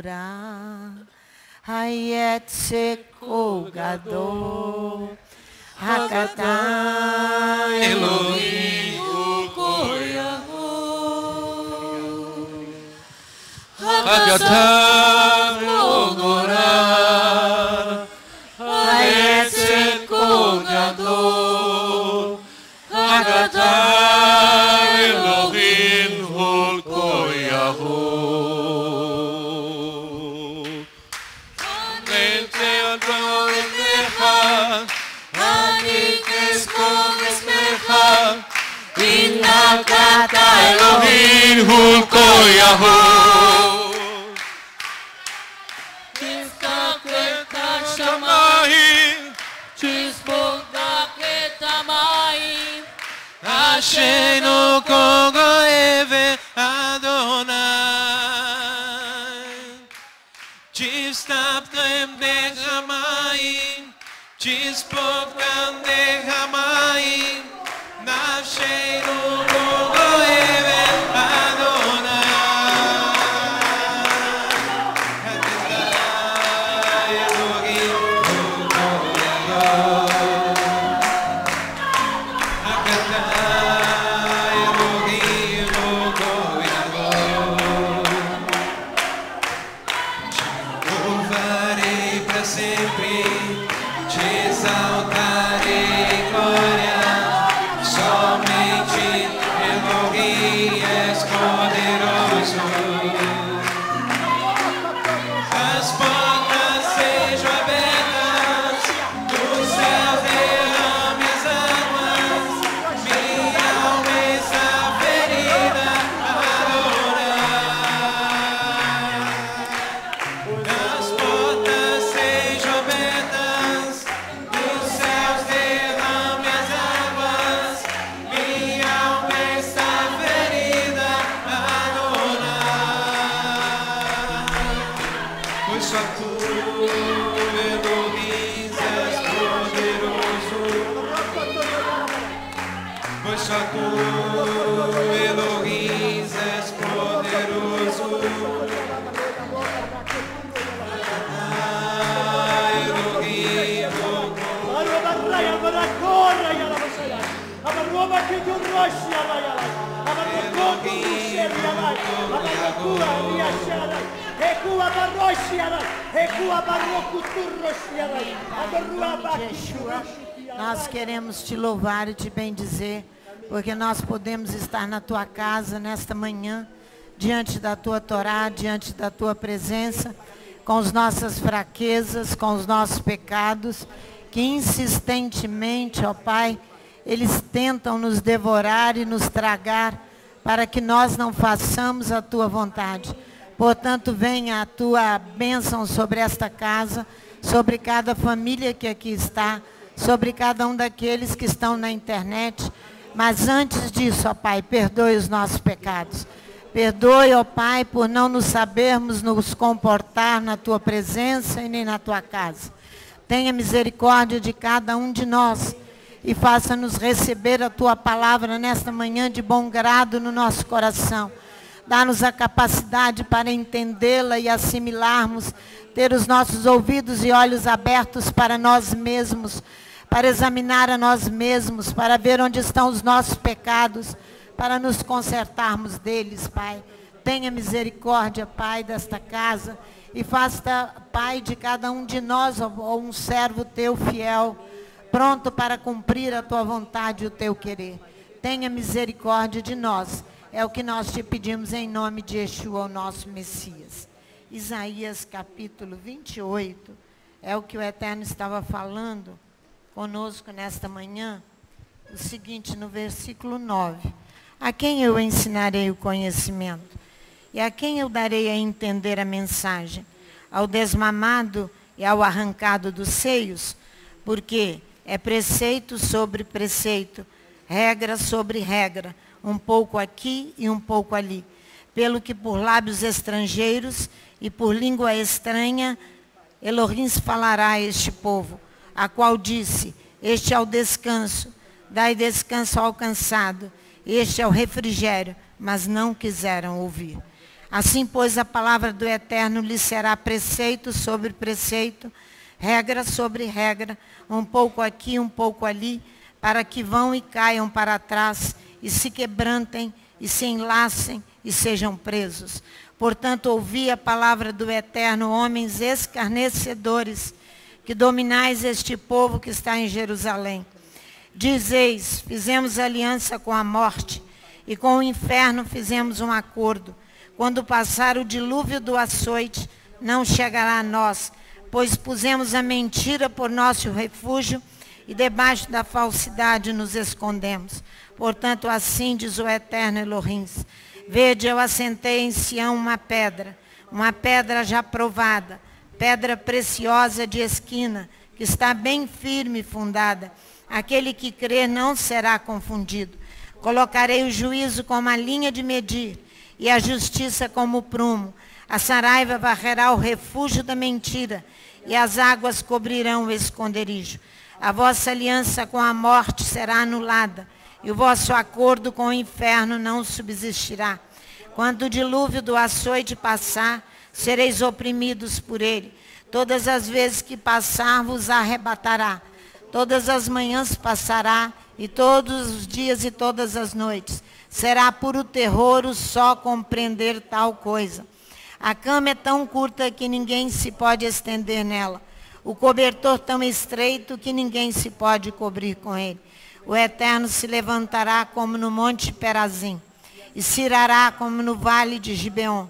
Gora, Hayet Seko Gadol, Hakata Elohim Ukoyahu, Hakata Gora, Hayet Seko Gadol, Hakata Elohim Ukoyahu. Inakata Elohim Hulkoyahu. Tiskaketa Shamayim, Tiskaketa Mayim, Ashenu Kogoeve Adonai. Chistaptem Dechamayim, Chispokam Dechamayim. Nafsheinu Kogoeve Adonai. Hakata Elohim Hulkoyahu. Hakata Elohim Hulkoyahu. Te louvarei para sempre, te exaltarei em glória. Somente Elohim és poderoso. As portas sejam abertas, dos céus derrame as águas. Minha alma está ferida, adorar. As portas sejam abertas, dos céus derrame as águas. Minha alma está ferida, adorar. Pois só tu, Elohim, és poderoso. Pois só tu, Elohim, és poderoso. Elohim, nós queremos te louvar e te bendizer, porque nós podemos estar na tua casa nesta manhã, diante da tua Torá, diante da tua presença, com as nossas fraquezas, com os nossos pecados, que insistentemente, ó Pai, eles tentam nos devorar e nos tragar, para que nós não façamos a tua vontade. Portanto, venha a tua bênção sobre esta casa, sobre cada família que aqui está, sobre cada um daqueles que estão na internet. Mas antes disso, ó Pai, perdoe os nossos pecados. Perdoe, ó Pai, por não nos sabermos nos comportar na tua presença e nem na tua casa. Tenha misericórdia de cada um de nós e faça-nos receber a tua palavra nesta manhã de bom grado no nosso coração. Dá-nos a capacidade para entendê-la e assimilarmos, ter os nossos ouvidos e olhos abertos para nós mesmos, para examinar a nós mesmos, para ver onde estão os nossos pecados, para nos consertarmos deles, Pai. Tenha misericórdia, Pai, desta casa e faça, Pai, de cada um de nós um servo teu fiel, pronto para cumprir a tua vontade e o teu querer. Tenha misericórdia de nós. É o que nós te pedimos em nome de Yeshua, o nosso Messias. Isaías capítulo 28, é o que o Eterno estava falando conosco nesta manhã. O seguinte, no versículo 9. A quem eu ensinarei o conhecimento? E a quem eu darei a entender a mensagem? Ao desmamado e ao arrancado dos seios? Porque é preceito sobre preceito, regra sobre regra, um pouco aqui e um pouco ali. Pelo que por lábios estrangeiros e por língua estranha, Elohim falará a este povo, a qual disse, este é o descanso, dai descanso ao cansado, este é o refrigério, mas não quiseram ouvir. Assim, pois, a palavra do Eterno lhe será preceito sobre preceito, regra sobre regra, um pouco aqui, um pouco ali, para que vão e caiam para trás, e se quebrantem, e se enlacem, e sejam presos. Portanto, ouvi a palavra do Eterno, homens escarnecedores, que dominais este povo que está em Jerusalém. Dizeis, fizemos aliança com a morte, e com o inferno fizemos um acordo. Quando passar o dilúvio do açoite, não chegará a nós, pois pusemos a mentira por nosso refúgio, e debaixo da falsidade nos escondemos. Portanto, assim diz o Eterno Elohim: vede, eu assentei em Sião uma pedra já provada, pedra preciosa de esquina, que está bem firme e fundada. Aquele que crer não será confundido. Colocarei o juízo como a linha de medir, e a justiça como o prumo. A saraiva varrerá o refúgio da mentira, e as águas cobrirão o esconderijo. A vossa aliança com a morte será anulada, e o vosso acordo com o inferno não subsistirá. Quando o dilúvio do açoite passar, sereis oprimidos por ele. Todas as vezes que passar, vos arrebatará. Todas as manhãs passará, e todos os dias e todas as noites. Será puro terror o só compreender tal coisa. A cama é tão curta que ninguém se pode estender nela. O cobertor tão estreito que ninguém se pode cobrir com ele. O Eterno se levantará como no monte Perazim, e se irará como no vale de Gibeon,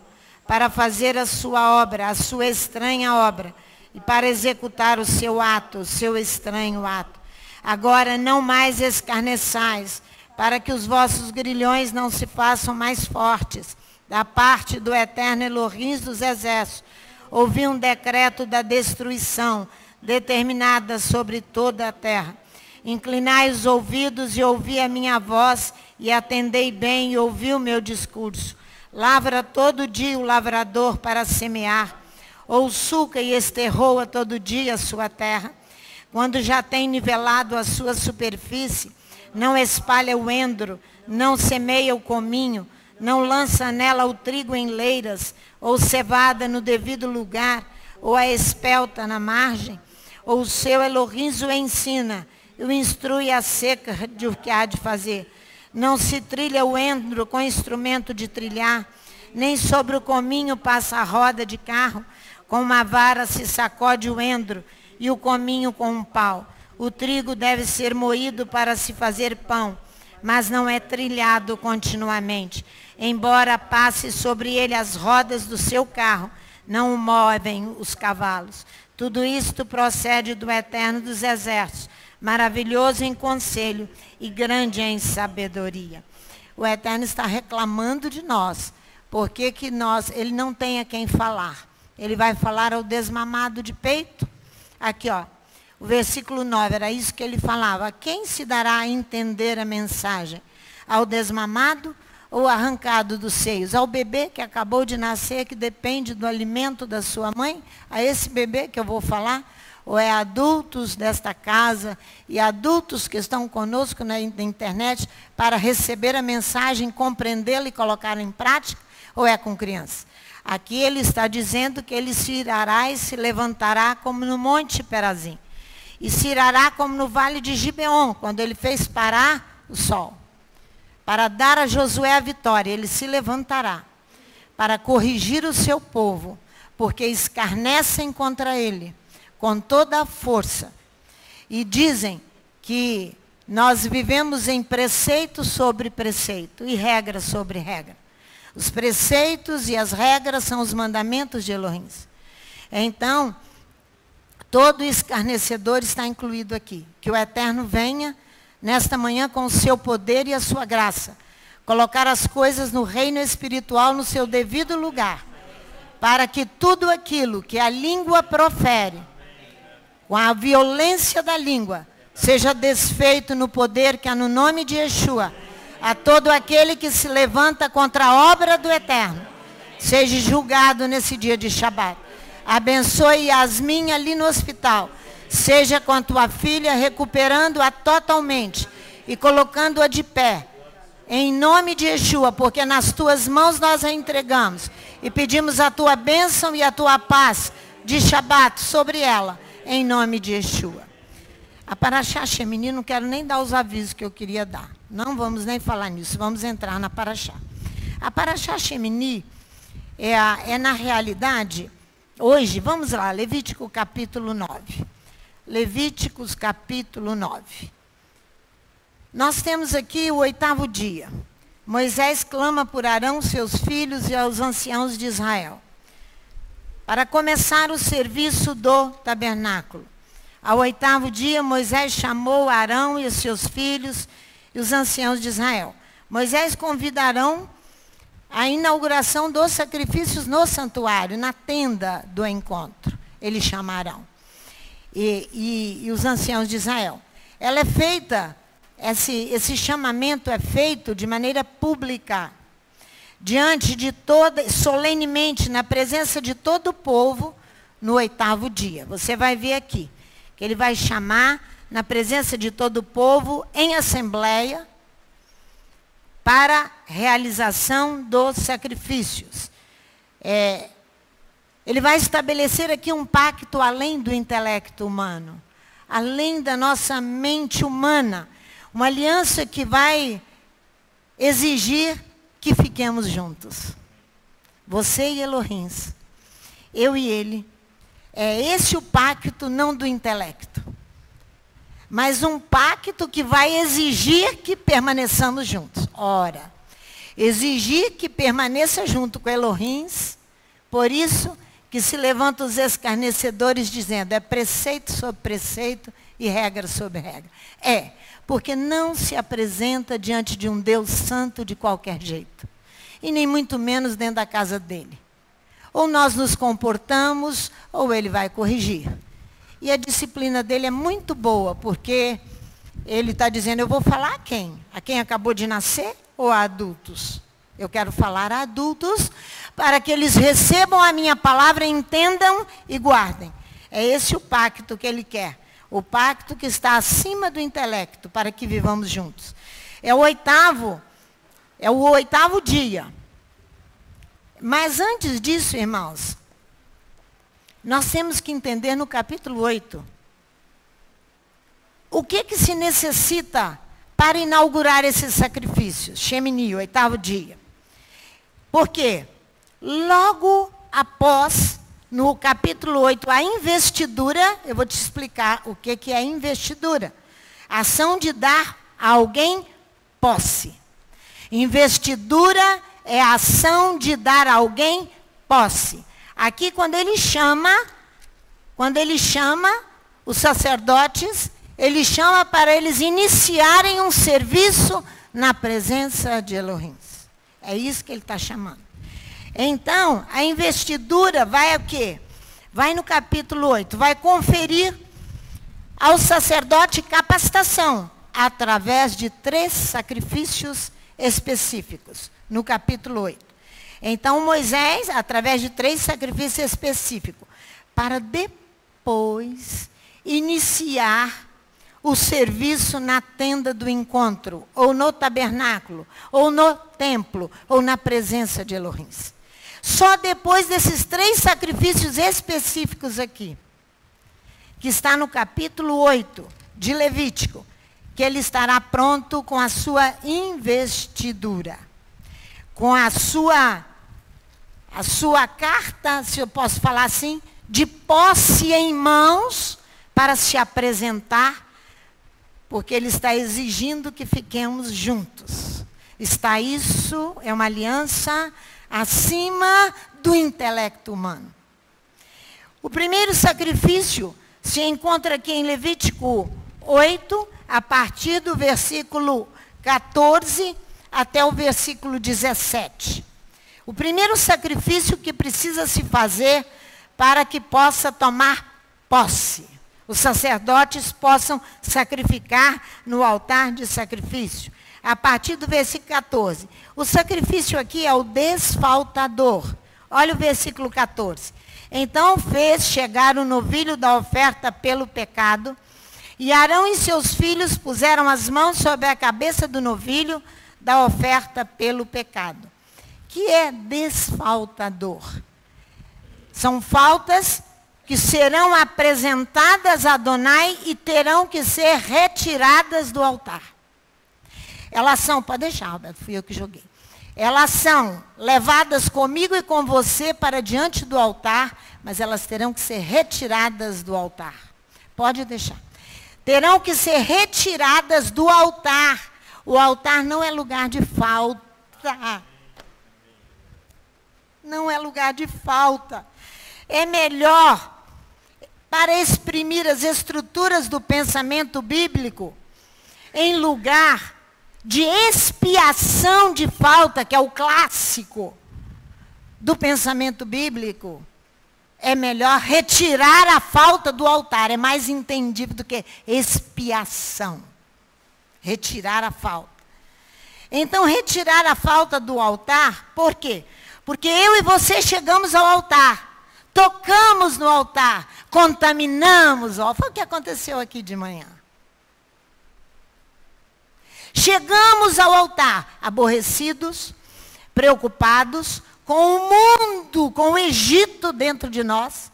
para fazer a sua obra, a sua estranha obra, e para executar o seu ato, o seu estranho ato. Agora não mais escarneçais, para que os vossos grilhões não se façam mais fortes. Da parte do Eterno Elohim dos exércitos, ouvi um decreto da destruição, determinada sobre toda a terra. Inclinai os ouvidos e ouvi a minha voz, e atendei bem e ouvi o meu discurso. Lavra todo dia o lavrador para semear, ou sulca e esterroa todo dia a sua terra. Quando já tem nivelado a sua superfície, não espalha o endro, não semeia o cominho, não lança nela o trigo em leiras, ou cevada no devido lugar, ou a espelta na margem, ou o seu Elohim o ensina, e o instrui acerca de o que há de fazer. Não se trilha o endro com instrumento de trilhar, nem sobre o cominho passa a roda de carro, com uma vara se sacode o endro, e o cominho com um pau. O trigo deve ser moído para se fazer pão, mas não é trilhado continuamente. Embora passe sobre ele as rodas do seu carro, não o movem os cavalos. Tudo isto procede do Eterno dos exércitos, maravilhoso em conselho e grande em sabedoria. O Eterno está reclamando de nós, porque que ele não tem a quem falar. Ele vai falar ao desmamado de peito. Aqui, ó, o versículo 9, era isso que ele falava. Quem se dará a entender a mensagem? Ao desmamado ou arrancado dos seios? Ao bebê que acabou de nascer, que depende do alimento da sua mãe? A esse bebê que eu vou falar? Ou é adultos desta casa e adultos que estão conosco na internet para receber a mensagem, compreendê-la e colocá-la em prática? Ou é com criança? Aqui ele está dizendo que ele se irará e se levantará como no monte Perazim. E se irará como no vale de Gibeon, quando ele fez parar o sol. Para dar a Josué a vitória, ele se levantará para corrigir o seu povo, porque escarnecem contra ele com toda a força. E dizem que nós vivemos em preceito sobre preceito e regra sobre regra. Os preceitos e as regras são os mandamentos de Elohim. Então, todo escarnecedor está incluído aqui. Que o Eterno venha nesta manhã com o seu poder e a sua graça, colocar as coisas no reino espiritual no seu devido lugar, para que tudo aquilo que a língua profere, com a violência da língua, seja desfeito no poder que há no nome de Yeshua. A todo aquele que se levanta contra a obra do Eterno, seja julgado nesse dia de Shabat. Abençoe Yasmin ali no hospital. Seja com a tua filha, recuperando-a totalmente e colocando-a de pé, em nome de Yeshua, porque nas tuas mãos nós a entregamos. E pedimos a tua bênção e a tua paz de Shabat sobre ela, em nome de Yeshua. A Parashá Shemini, não quero nem dar os avisos que eu queria dar. Não vamos nem falar nisso, vamos entrar na Parashá. A Parashá Shemini é na realidade, hoje, vamos lá, Levítico capítulo 9. Levíticos capítulo 9. Nós temos aqui o 8º dia. Moisés clama por Arão, seus filhos e aos anciãos de Israel, para começar o serviço do tabernáculo. Ao 8º dia, Moisés chamou Arão e os seus filhos e os anciãos de Israel. Moisés convida Arão à inauguração dos sacrifícios no santuário, na tenda do encontro. Ele chama Arão e os anciãos de Israel. Ela é feita... Esse chamamento é feito de maneira pública, diante de solenemente, na presença de todo o povo, no 8º dia. Você vai ver aqui, que ele vai chamar na presença de todo o povo, em assembleia, para realização dos sacrifícios. Ele vai estabelecer aqui um pacto além do intelecto humano, além da nossa mente humana, uma aliança que vai exigir que fiquemos juntos. Você e Elohim, eu e ele. É esse o pacto, não do intelecto, mas um pacto que vai exigir que permaneçamos juntos. Ora, exigir que permaneça junto com Elohim, por isso que se levantam os escarnecedores dizendo, é preceito sobre preceito e regra sobre regra. Porque não se apresenta diante de um Deus santo de qualquer jeito. E nem muito menos dentro da casa dele. Ou nós nos comportamos, ou ele vai corrigir. E a disciplina dele é muito boa, porque ele está dizendo, eu vou falar a quem? A quem acabou de nascer ou a adultos? Eu quero falar a adultos, para que eles recebam a minha palavra, entendam e guardem. É esse o pacto que ele quer. O pacto que está acima do intelecto, para que vivamos juntos. É o 8º dia. Mas antes disso, irmãos, nós temos que entender no capítulo 8, o que se necessita para inaugurar esses sacrifícios. Shemini, 8º dia. Por quê? Logo após... No capítulo 8, a investidura, eu vou te explicar o que é investidura. Ação de dar a alguém posse. Investidura é a ação de dar a alguém posse. Aqui, quando ele chama os sacerdotes, ele chama para eles iniciarem um serviço na presença de Elohim. É isso que ele está chamando. Então, a investidura vai o quê? Vai no capítulo 8, vai conferir ao sacerdote capacitação, através de 3 sacrifícios específicos, no capítulo 8. Então, Moisés, através de 3 sacrifícios específicos, para depois iniciar o serviço na tenda do encontro, ou no tabernáculo, ou no templo, ou na presença de Elohim. Só depois desses 3 sacrifícios específicos aqui, que está no capítulo 8 de Levítico, que ele estará pronto com a sua investidura, com a sua carta, se eu posso falar assim, de posse em mãos, para se apresentar, porque ele está exigindo que fiquemos juntos. Isso é uma aliança acima do intelecto humano. O primeiro sacrifício se encontra aqui em Levítico 8, a partir do versículo 14 até o versículo 17. O primeiro sacrifício que precisa se fazer para que possa tomar posse. Os sacerdotes possam sacrificar no altar de sacrifício. A partir do versículo 14. O sacrifício aqui é o desfaltador. Olha o versículo 14. Então fez chegar o novilho da oferta pelo pecado, e Arão e seus filhos puseram as mãos sobre a cabeça do novilho da oferta pelo pecado, que é desfaltador. São faltas que serão apresentadas a Adonai e terão que ser retiradas do altar. Elas são, pode deixar, Roberto, fui eu que joguei. Elas são levadas comigo e com você para diante do altar, mas elas terão que ser retiradas do altar. Pode deixar. Terão que ser retiradas do altar. O altar não é lugar de falta. Não é lugar de falta. É melhor, para exprimir as estruturas do pensamento bíblico, em lugar de expiação de falta, que é o clássico do pensamento bíblico, é melhor retirar a falta do altar. É mais entendível do que expiação. Retirar a falta. Então, retirar a falta do altar, por quê? Porque eu e você chegamos ao altar, tocamos no altar, contaminamos. Foi o que aconteceu aqui de manhã. Chegamos ao altar aborrecidos, preocupados, com o mundo, com o Egito dentro de nós.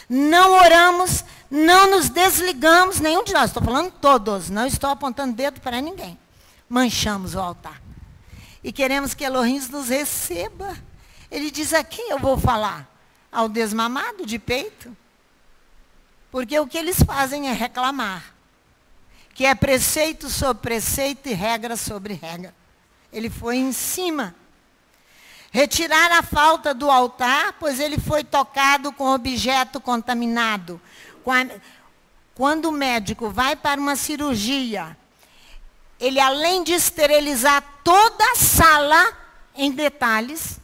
Não oramos, não nos desligamos, nenhum de nós, estou falando todos, não estou apontando dedo para ninguém. Manchamos o altar. E queremos que Elohim nos receba. Ele diz: a quem eu vou falar? Ao desmamado de peito? Porque o que eles fazem é reclamar. Que é preceito sobre preceito e regra sobre regra. Ele foi em cima. Retirar a falta do altar, pois ele foi tocado com objeto contaminado. Quando o médico vai para uma cirurgia, ele, além de esterilizar toda a sala em detalhes,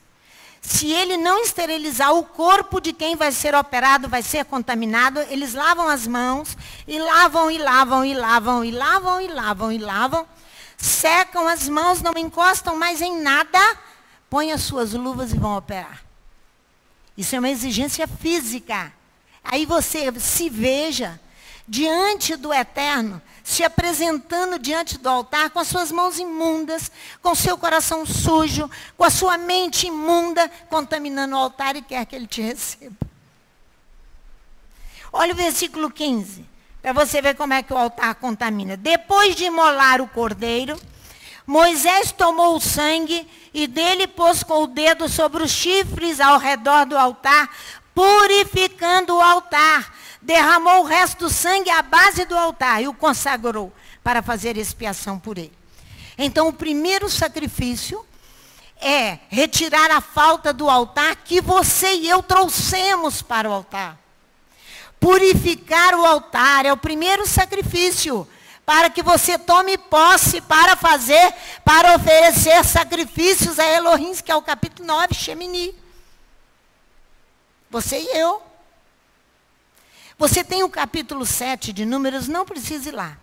se ele não esterilizar o corpo de quem vai ser operado, vai ser contaminado, eles lavam as mãos, e lavam, e lavam, e lavam, e lavam, e lavam, e lavam, secam as mãos, não encostam mais em nada, põem as suas luvas e vão operar. Isso é uma exigência física. Aí você se veja diante do Eterno, se apresentando diante do altar com as suas mãos imundas, com o seu coração sujo, com a sua mente imunda, contaminando o altar e quer que ele te receba. Olha o versículo 15, para você ver como é que o altar contamina. Depois de imolar o cordeiro, Moisés tomou o sangue e dele pôs com o dedo sobre os chifres ao redor do altar, purificando o altar. Derramou o resto do sangue à base do altar e o consagrou para fazer expiação por ele. Então, o primeiro sacrifício é retirar a falta do altar que você e eu trouxemos para o altar. Purificar o altar é o primeiro sacrifício para que você tome posse para oferecer sacrifícios a Elohim, que é o capítulo 9, Shemini. Você e eu. Você tem o capítulo 7 de Números, não precisa ir lá.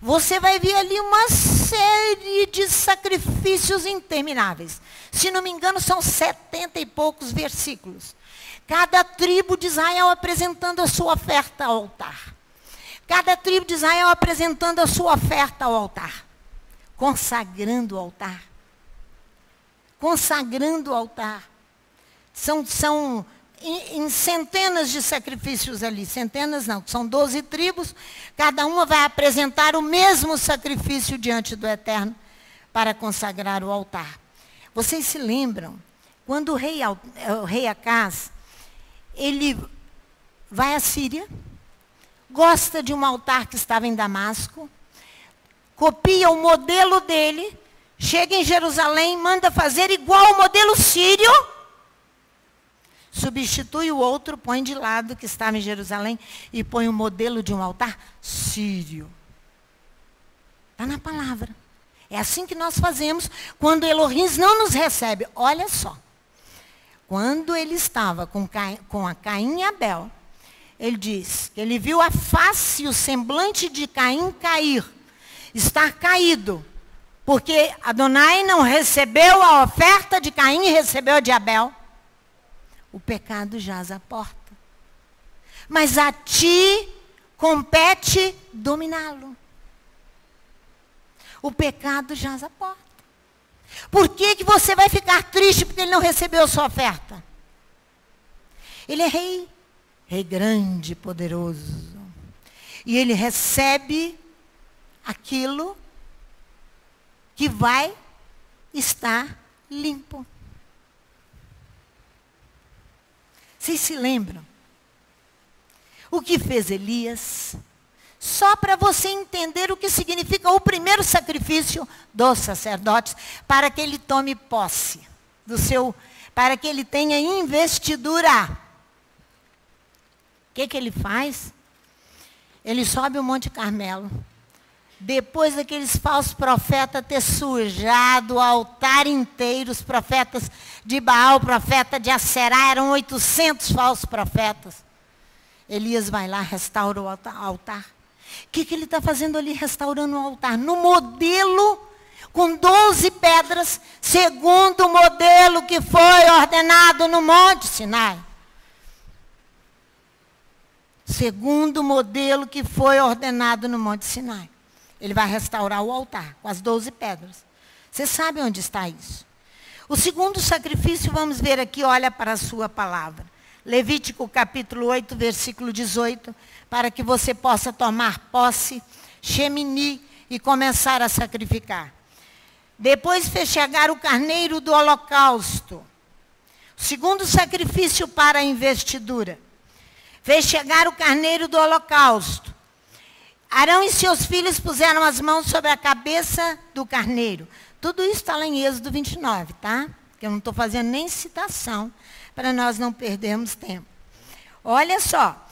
Você vai ver ali uma série de sacrifícios intermináveis. Se não me engano, são 70 e poucos versículos. Cada tribo de Israel apresentando a sua oferta ao altar. Cada tribo de Israel apresentando a sua oferta ao altar. Consagrando o altar. Consagrando o altar. São em centenas de sacrifícios ali. Centenas não, são 12 tribos. Cada uma vai apresentar o mesmo sacrifício diante do Eterno para consagrar o altar. Vocês se lembram? Quando o rei Acaz, ele vai à Síria, gosta de um altar que estava em Damasco, copia o modelo dele, chega em Jerusalém, manda fazer igual ao modelo sírio, substitui o outro, põe de lado que estava em Jerusalém e põe o modelo de um altar sírio. Está na palavra. É assim que nós fazemos quando Elohim não nos recebe. Olha só. Quando ele estava com a Caim e Abel, ele diz que ele viu a face e o semblante de Caim cair, estar caído, porque Adonai não recebeu a oferta de Caim e recebeu a de Abel. O pecado jaz à porta. Mas a ti compete dominá-lo. O pecado jaz à porta. Por que que você vai ficar triste porque ele não recebeu a sua oferta? Ele é rei, rei grande, poderoso. E ele recebe aquilo que vai estar limpo. Vocês se lembram? O que fez Elias? Só para você entender o que significa o primeiro sacrifício dos sacerdotes, para que ele tome posse do seu, para que ele tenha investidura. O que ele faz? Ele sobe o Monte Carmelo. Depois daqueles falsos profetas ter sujado o altar inteiro, os profetas de Baal, o profeta de Aserá, eram 800 falsos profetas. Elias vai lá, restaura o altar. O que ele está fazendo ali, restaurando o altar? No modelo, com 12 pedras, segundo o modelo que foi ordenado no Monte Sinai. Segundo o modelo que foi ordenado no Monte Sinai. Ele vai restaurar o altar com as 12 pedras. Você sabe onde está isso? O segundo sacrifício, vamos ver aqui, olha para a sua palavra. Levítico capítulo 8, versículo 18, para que você possa tomar posse, Shemini, e começar a sacrificar. Depois fez chegar o carneiro do holocausto. O segundo sacrifício para a investidura. Fez chegar o carneiro do holocausto. Arão e seus filhos puseram as mãos sobre a cabeça do carneiro. Tudo isso está lá em Êxodo 29, tá? Que eu não estou fazendo nem citação, para nós não perdermos tempo. Olha só.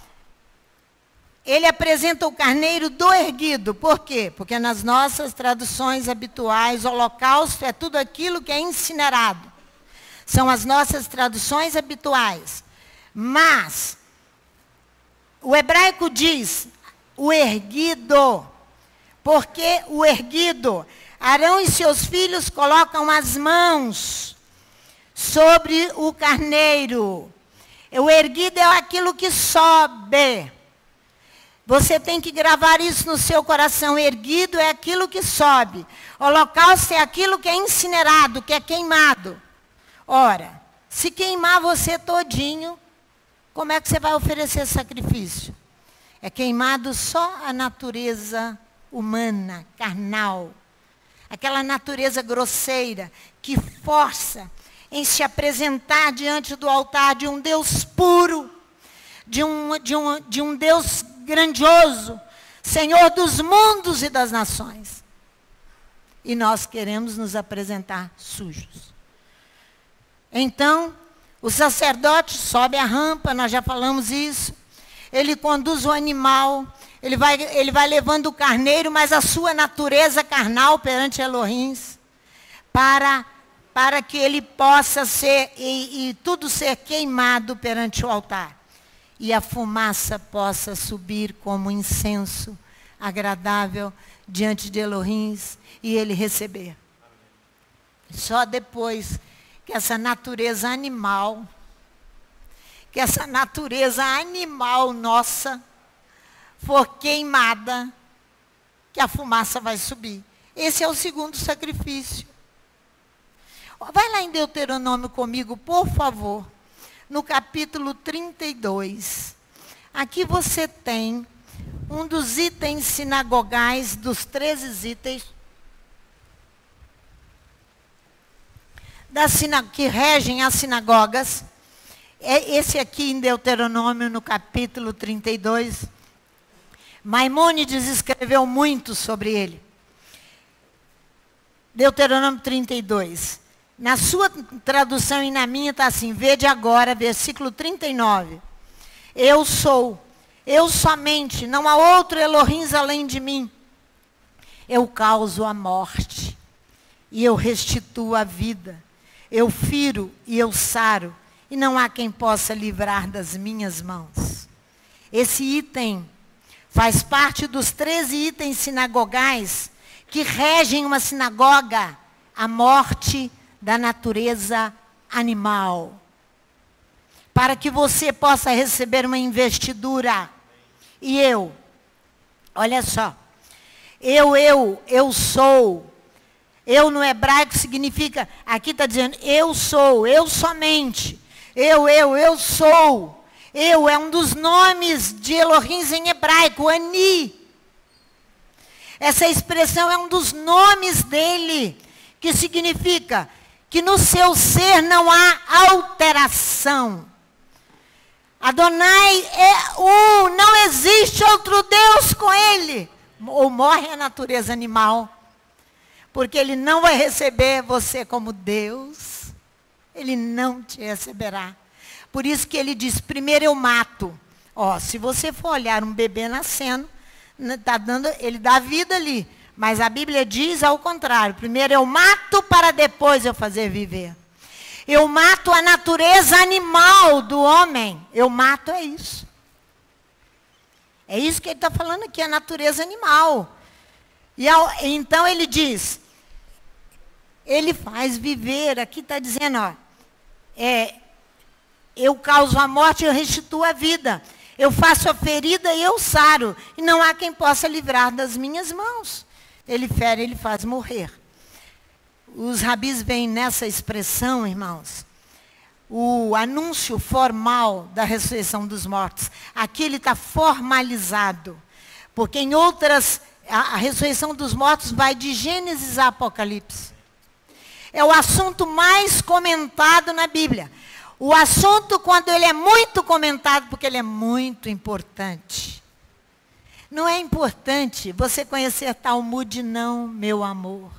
Ele apresenta o carneiro do erguido. Por quê? Porque nas nossas traduções habituais, holocausto é tudo aquilo que é incinerado. São as nossas traduções habituais. Mas, o hebraico diz, o erguido. Porque o erguido, Arão e seus filhos colocam as mãos sobre o carneiro. O erguido é aquilo que sobe. Você tem que gravar isso no seu coração. Erguido é aquilo que sobe. Holocausto é aquilo que é incinerado, que é queimado. Ora, se queimar você todinho, como é que você vai oferecer sacrifício? É queimado só a natureza humana, carnal. Aquela natureza grosseira que força em se apresentar diante do altar de um Deus puro, de um Deus grandioso, Senhor dos mundos e das nações. E nós queremos nos apresentar sujos. Então, o sacerdote sobe a rampa, nós já falamos isso. Ele conduz o animal, ele vai levando o carneiro, mas a sua natureza carnal perante Elohim, para que ele possa ser, e tudo ser queimado perante o altar. E a fumaça possa subir como incenso agradável diante de Elohim e ele receber. Só depois que essa natureza animal nossa for queimada, que a fumaça vai subir. Esse é o segundo sacrifício. Vai lá em Deuteronômio comigo, por favor. No capítulo 32. Aqui você tem um dos itens sinagogais, dos 13 itens, que regem as sinagogas. É esse aqui em Deuteronômio, no capítulo 32. Maimônides escreveu muito sobre ele. Deuteronômio 32. Na sua tradução e na minha está assim, vede agora, versículo 39. Eu sou, eu somente, não há outro Elohim além de mim. Eu causo a morte, e eu restituo a vida. Eu firo e eu saro, e não há quem possa livrar das minhas mãos. Esse item faz parte dos 13 itens sinagogais que regem uma sinagoga, a morte da natureza animal. Para que você possa receber uma investidura. E olha só, eu sou, Eu no hebraico significa, aqui está dizendo, eu sou, eu somente. Eu sou. Eu é um dos nomes de Elohim em hebraico, Ani. Essa expressão é um dos nomes dele, que significa que no seu ser não há alteração. Adonai é um, não existe outro Deus com ele. Ou morre a natureza animal, porque ele não vai receber você como Deus. Ele não te receberá. Por isso que ele diz, primeiro eu mato. Ó, se você for olhar um bebê nascendo, ele dá vida ali. Mas a Bíblia diz ao contrário. Primeiro eu mato para depois eu fazer viver. Eu mato a natureza animal do homem. Eu mato é isso. É isso que ele está falando aqui, a natureza animal. Então ele diz, ele faz viver, aqui está dizendo, ó, eu causo a morte e eu restituo a vida. Eu faço a ferida e eu saro. E não há quem possa livrar das minhas mãos. Ele fere, ele faz morrer. Os rabis veem nessa expressão, irmãos, o anúncio formal da ressurreição dos mortos. Aqui ele está formalizado. Porque em outras, a ressurreição dos mortos vai de Gênesis a Apocalipse. É o assunto mais comentado na Bíblia. O assunto, quando ele é muito comentado, porque ele é muito importante. Não é importante você conhecer Talmud, não, meu amor.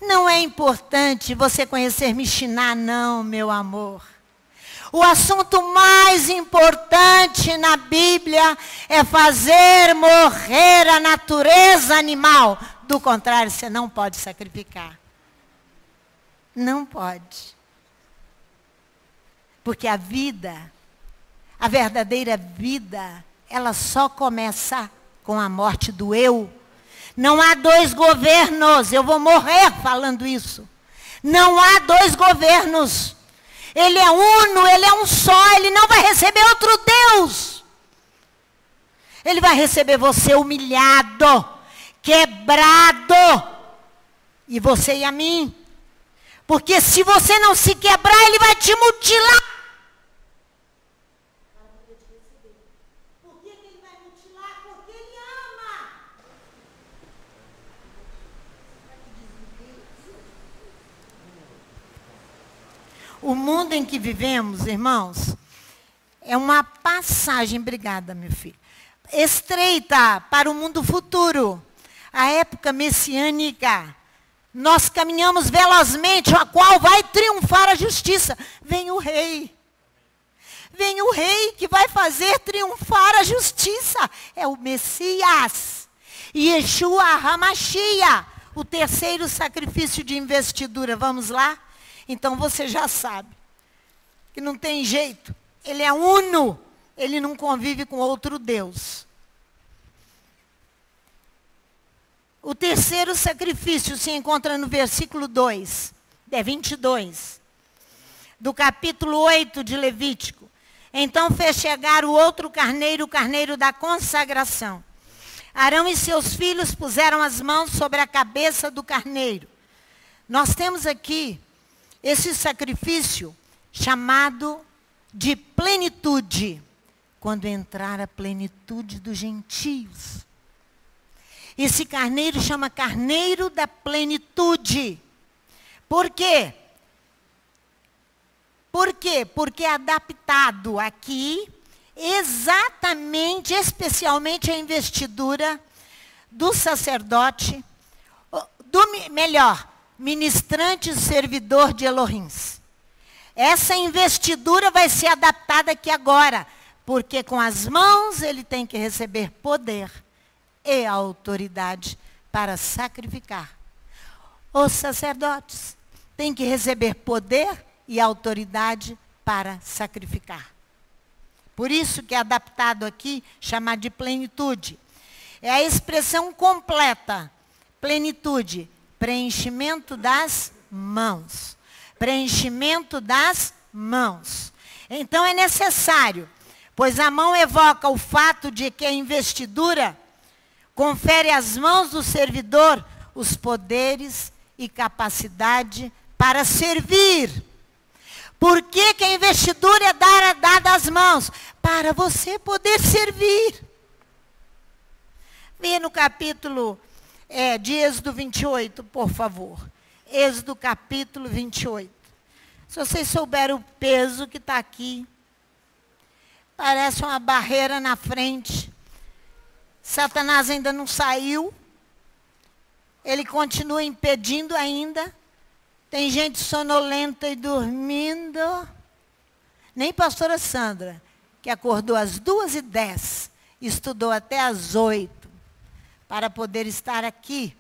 Não é importante você conhecer Mishnah, não, meu amor. O assunto mais importante na Bíblia é fazer morrer a natureza animal. Do contrário, você não pode sacrificar. Não pode. Porque a vida, a verdadeira vida, ela só começa com a morte do eu. Não há dois governos, eu vou morrer falando isso. Não há dois governos. Ele é uno, ele é um só, ele não vai receber outro Deus. Ele vai receber você humilhado, quebrado, e você e a mim. Porque se você não se quebrar, ele vai te mutilar. Por que ele vai mutilar? Porque ele ama. O mundo em que vivemos, irmãos, é uma passagem, obrigada, meu filho, estreita para o mundo futuro. A época messiânica. Nós caminhamos velozmente, a qual vai triunfar a justiça. Vem o rei. Vem o rei que vai fazer triunfar a justiça. É o Messias. Yeshua HaMashiach, o terceiro sacrifício de investidura. Vamos lá? Então você já sabe que não tem jeito. Ele é uno. Ele não convive com outro Deus. O terceiro sacrifício se encontra no versículo 22, do capítulo 8 de Levítico. Então fez chegar o outro carneiro, o carneiro da consagração. Arão e seus filhos puseram as mãos sobre a cabeça do carneiro. Nós temos aqui esse sacrifício chamado de plenitude. Quando entrar a plenitude dos gentios. Esse carneiro chama carneiro da plenitude. Por quê? Por quê? Porque é adaptado aqui, exatamente, especialmente a investidura do sacerdote, ministrante e servidor de Elohim. Essa investidura vai ser adaptada aqui agora, porque com as mãos ele tem que receber poder e a autoridade para sacrificar. Os sacerdotes têm que receber poder e autoridade para sacrificar. Por isso que é adaptado aqui, chamado de plenitude. É a expressão completa. Plenitude, preenchimento das mãos. Preenchimento das mãos. Então é necessário, pois a mão evoca o fato de que a investidura confere às mãos do servidor os poderes e capacidade para servir. Por que que a investidura é dada às mãos? Para você poder servir. Vê no capítulo de Êxodo 28, por favor. Êxodo capítulo 28. Se vocês souberem o peso que está aqui, parece uma barreira na frente. Satanás ainda não saiu. Ele continua impedindo ainda. Tem gente sonolenta e dormindo. Nem pastora Sandra, que acordou às 2h10, estudou até às 8, para poder estar aqui,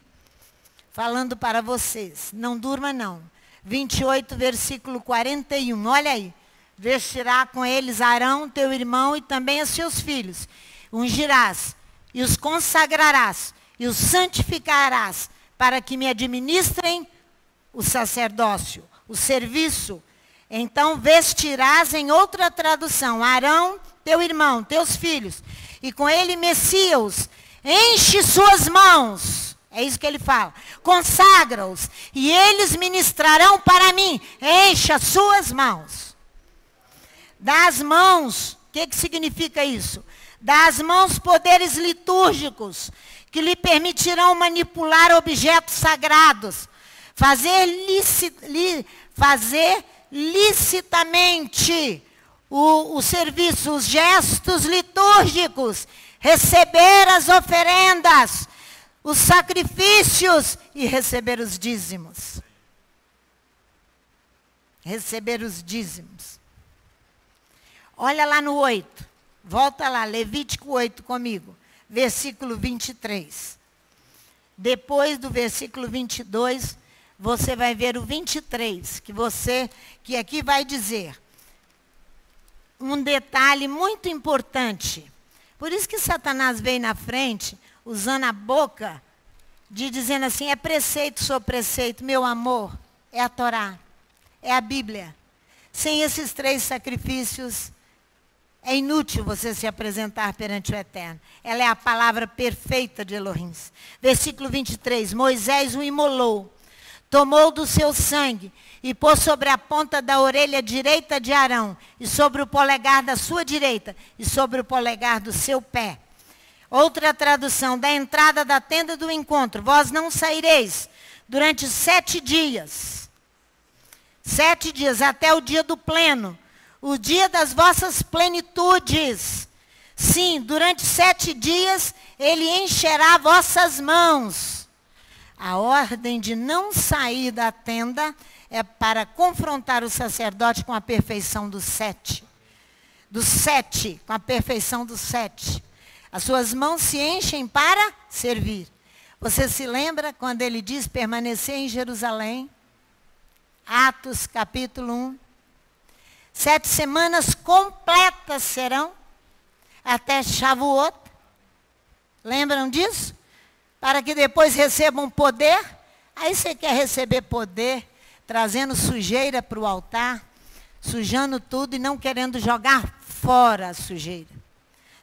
falando para vocês. Não durma não. 28, versículo 41. Olha aí. Vestirá com eles Arão, teu irmão, e também os seus filhos. Ungirás, e os consagrarás, e os santificarás, para que me administrem o sacerdócio, o serviço. Então vestirás, em outra tradução, Arão, teu irmão, teus filhos, e com ele Messias, enche suas mãos. É isso que ele fala. Consagra-os, e eles ministrarão para mim. Encha suas mãos. Das mãos, o que significa isso? Das mãos poderes litúrgicos, que lhe permitirão manipular objetos sagrados, fazer licitamente o serviço, os gestos litúrgicos, receber as oferendas, os sacrifícios e receber os dízimos. Receber os dízimos. Olha lá no 8. Volta lá, Levítico 8 comigo. Versículo 23. Depois do versículo 22, você vai ver o 23, que aqui vai dizer um detalhe muito importante. Por isso que Satanás veio na frente, usando a boca, dizendo assim, é preceito sobre preceito, meu amor, é a Torá, é a Bíblia. Sem esses 3 sacrifícios, é inútil você se apresentar perante o Eterno. Ela é a palavra perfeita de Elohim. Versículo 23, Moisés o imolou, tomou do seu sangue e pôs sobre a ponta da orelha direita de Arão, e sobre o polegar da sua direita, e sobre o polegar do seu pé. Outra tradução, da entrada da tenda do encontro, vós não saireis durante 7 dias. 7 dias, até o dia do pleno. O dia das vossas plenitudes. Sim, durante 7 dias, ele encherá vossas mãos. A ordem de não sair da tenda é para confrontar o sacerdote com a perfeição do 7. Do 7, com a perfeição do 7. As suas mãos se enchem para servir. Você se lembra quando ele diz permanecer em Jerusalém? Atos capítulo 1. 7 semanas completas serão, até Shavuot. Lembram disso? Para que depois recebam poder. Aí você quer receber poder, trazendo sujeira para o altar, sujando tudo e não querendo jogar fora a sujeira.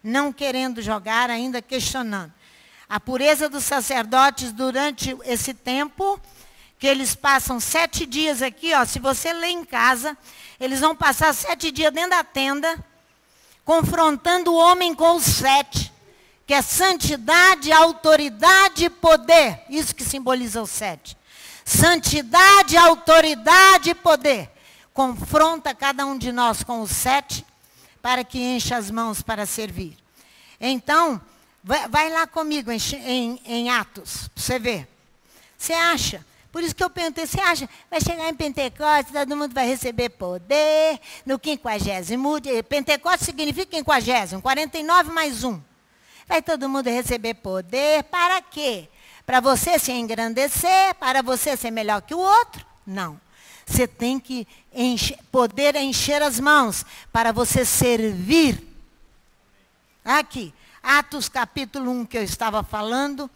Não querendo jogar, ainda questionando. A pureza dos sacerdotes durante esse tempo, que eles passam 7 dias aqui, ó, se você ler em casa, eles vão passar 7 dias dentro da tenda, confrontando o homem com os 7, que é santidade, autoridade e poder. Isso que simboliza o 7. Santidade, autoridade e poder. Confronta cada um de nós com os 7, para que encha as mãos para servir. Então, vai lá comigo em Atos, para você ver. Você acha? Por isso que eu perguntei, você acha, vai chegar em Pentecostes, todo mundo vai receber poder, no 50º, Pentecostes significa 50º, 49 mais 1. Vai todo mundo receber poder, para quê? Para você se engrandecer, para você ser melhor que o outro? Não. Você tem que poder encher as mãos, para você servir. Aqui, Atos capítulo 1 que eu estava falando.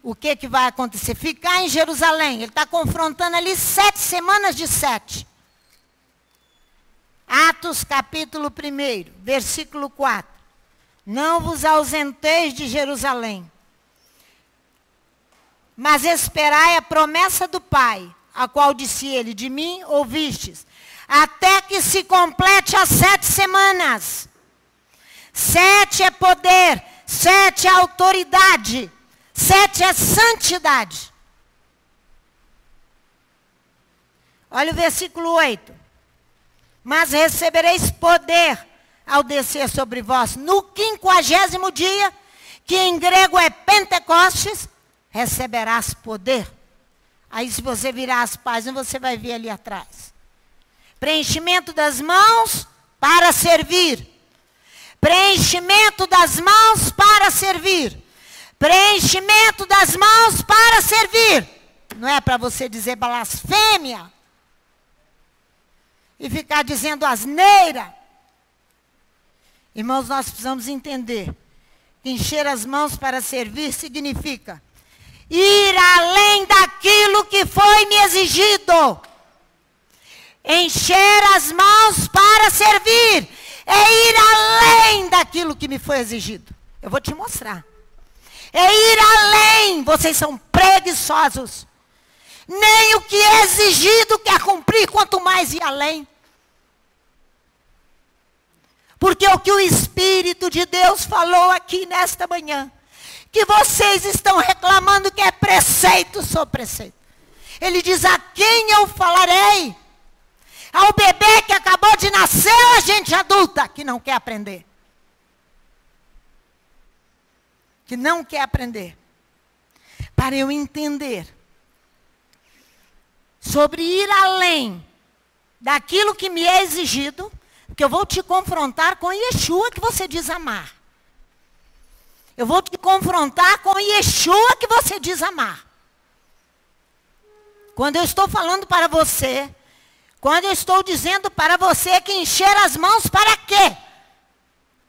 O que vai acontecer? Ficar em Jerusalém. Ele está confrontando ali 7 semanas de 7. Atos capítulo 1, versículo 4. Não vos ausenteis de Jerusalém. Mas esperai a promessa do Pai, a qual disse ele, de mim ouvistes, até que se complete as 7 semanas. 7 é poder, 7 é autoridade, 7 é santidade. Olha o versículo 8. Mas recebereis poder ao descer sobre vós no 50º dia, que em grego é Pentecostes, receberás poder. Aí se você virar as páginas, você vai ver ali atrás. Preenchimento das mãos para servir. Preenchimento das mãos para servir. Preenchimento das mãos para servir. Não é para você dizer blasfêmia e ficar dizendo asneira. Irmãos, nós precisamos entender que encher as mãos para servir significa ir além daquilo que foi me exigido. Encher as mãos para servir é ir além daquilo que me foi exigido. Eu vou te mostrar. É ir além. Vocês são preguiçosos. Nem o que é exigido quer cumprir, quanto mais ir além. Porque o que o Espírito de Deus falou aqui nesta manhã, que vocês estão reclamando que é preceito sobre preceito. Ele diz, a quem eu falarei? Ao bebê que acabou de nascer ou a gente adulta que não quer aprender? Que não quer aprender. Para eu entender sobre ir além daquilo que me é exigido, porque eu vou te confrontar com Yeshua que você diz amar. Eu vou te confrontar com Yeshua que você diz amar. Quando eu estou falando para você, quando eu estou dizendo para você que encher as mãos para quê?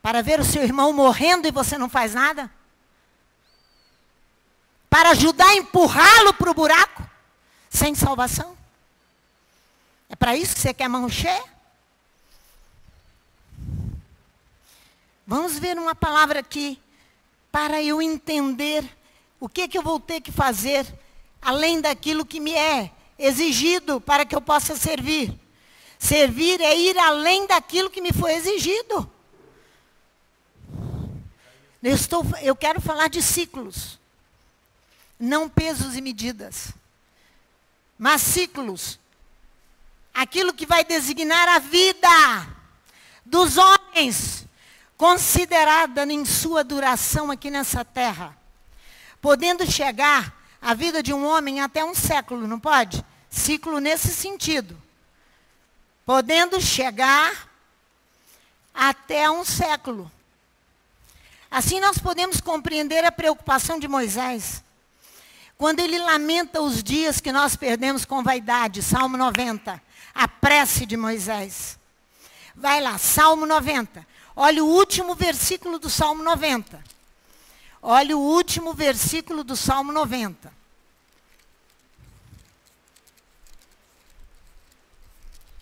Para ver o seu irmão morrendo e você não faz nada? Para ajudar a empurrá-lo para o buraco? Sem salvação? É para isso que você quer mão cheia? Vamos ver uma palavra aqui, para eu entender o que eu vou ter que fazer, além daquilo que me é exigido para que eu possa servir. Servir é ir além daquilo que me foi exigido. Eu quero falar de ciclos, não pesos e medidas, mas ciclos. Aquilo que vai designar a vida dos homens, considerada em sua duração aqui nessa terra. Podendo chegar a vida de um homem até um século, não pode? Ciclo nesse sentido. Podendo chegar até um século. Assim nós podemos compreender a preocupação de Moisés. Quando ele lamenta os dias que nós perdemos com vaidade, Salmo 90. A prece de Moisés. Vai lá, Salmo 90. Olha o último versículo do Salmo 90. Olha o último versículo do Salmo 90.